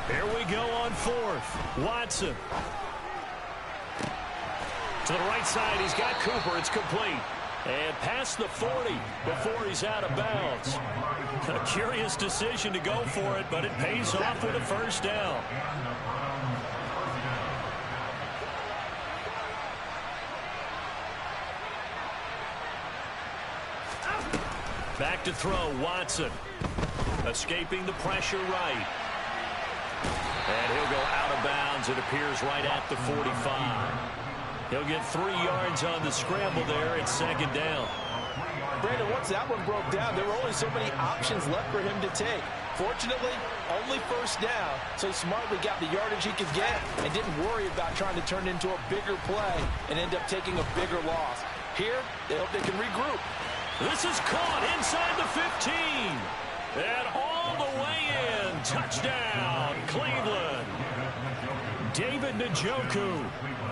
Here we go on 4th. Watson. To the right side, he's got Cooper. It's complete. And past the 40 before he's out of bounds. A curious decision to go for it, but it pays off with a first down. Back to throw, Watson. Escaping the pressure right. And he'll go out of bounds. It appears right at the 45. He'll get 3 yards on the scramble there. It's second down. Brandon, once that one broke down, there were only so many options left for him to take. Fortunately, only first down, so he smartly got the yardage he could get and didn't worry about trying to turn it into a bigger play and end up taking a bigger loss. Here, they hope they can regroup. This is caught inside the 15. And all the way in. Touchdown, Cleveland. David Njoku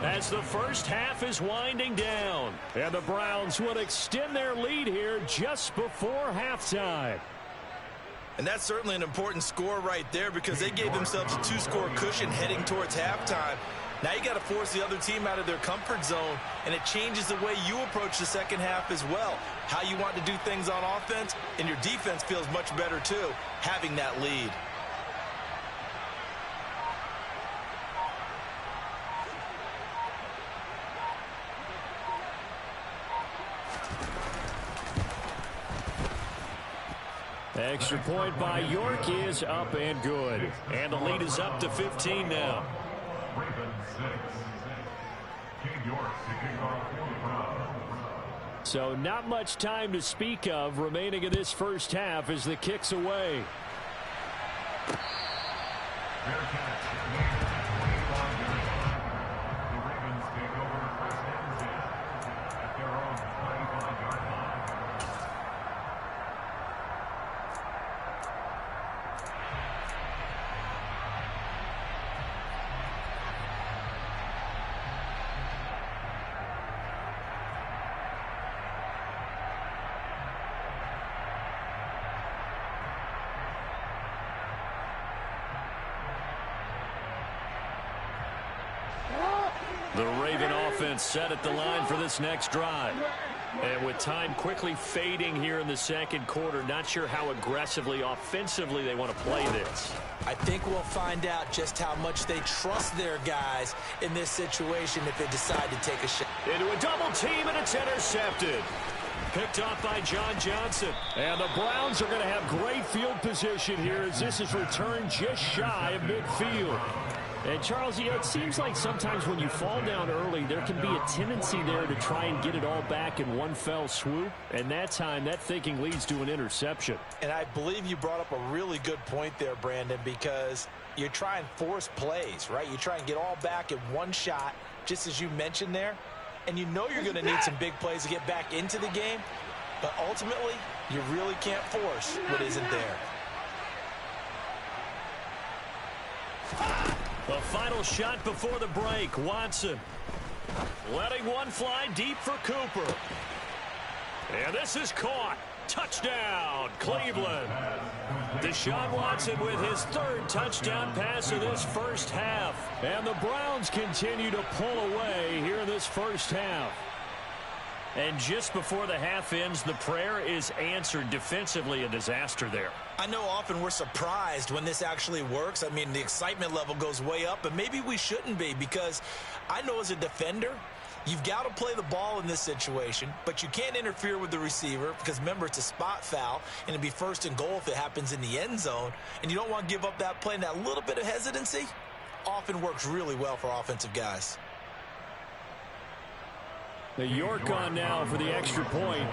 as the first half is winding down. And the Browns would extend their lead here just before halftime. And that's certainly an important score right there because they gave themselves a 2-score cushion heading towards halftime. Now you got to force the other team out of their comfort zone, and it changes the way you approach the second half as well. How you want to do things on offense, and your defense feels much better too, having that lead. Extra point by York is up and good. And the lead is up to 15 now. So not much time to speak of remaining in this first half as the kick's away. The Raven offense set at the line for this next drive. And with time quickly fading here in the second quarter, not sure how aggressively, offensively they want to play this. I think we'll find out just how much they trust their guys in this situation if they decide to take a shot. Into a double team, and it's intercepted. Picked off by John Johnson. And the Browns are going to have great field position here as this is returned just shy of midfield. And, Charles, you know, it seems like sometimes when you fall down early, there can be a tendency there to try and get it all back in one fell swoop. And that time, that thinking leads to an interception. And I believe you brought up a really good point there, Brandon, because you try and force plays, right? You try and get all back in one shot, just as you mentioned there. And you know you're going to need some big plays to get back into the game. But ultimately, you really can't force what isn't there. The final shot before the break. Watson letting one fly deep for Cooper. And this is caught. Touchdown, Cleveland. Deshaun Watson with his third touchdown pass of this first half. And the Browns continue to pull away here in this first half. And just before the half ends, the prayer is answered. Defensively, a disaster there. I know often we're surprised when this actually works. I mean, the excitement level goes way up, but maybe we shouldn't be because I know as a defender, you've got to play the ball in this situation, but you can't interfere with the receiver because, remember, it's a spot foul, and it'd be first and goal if it happens in the end zone, and you don't want to give up that play, and that little bit of hesitancy often works really well for offensive guys. The York on now for the extra point.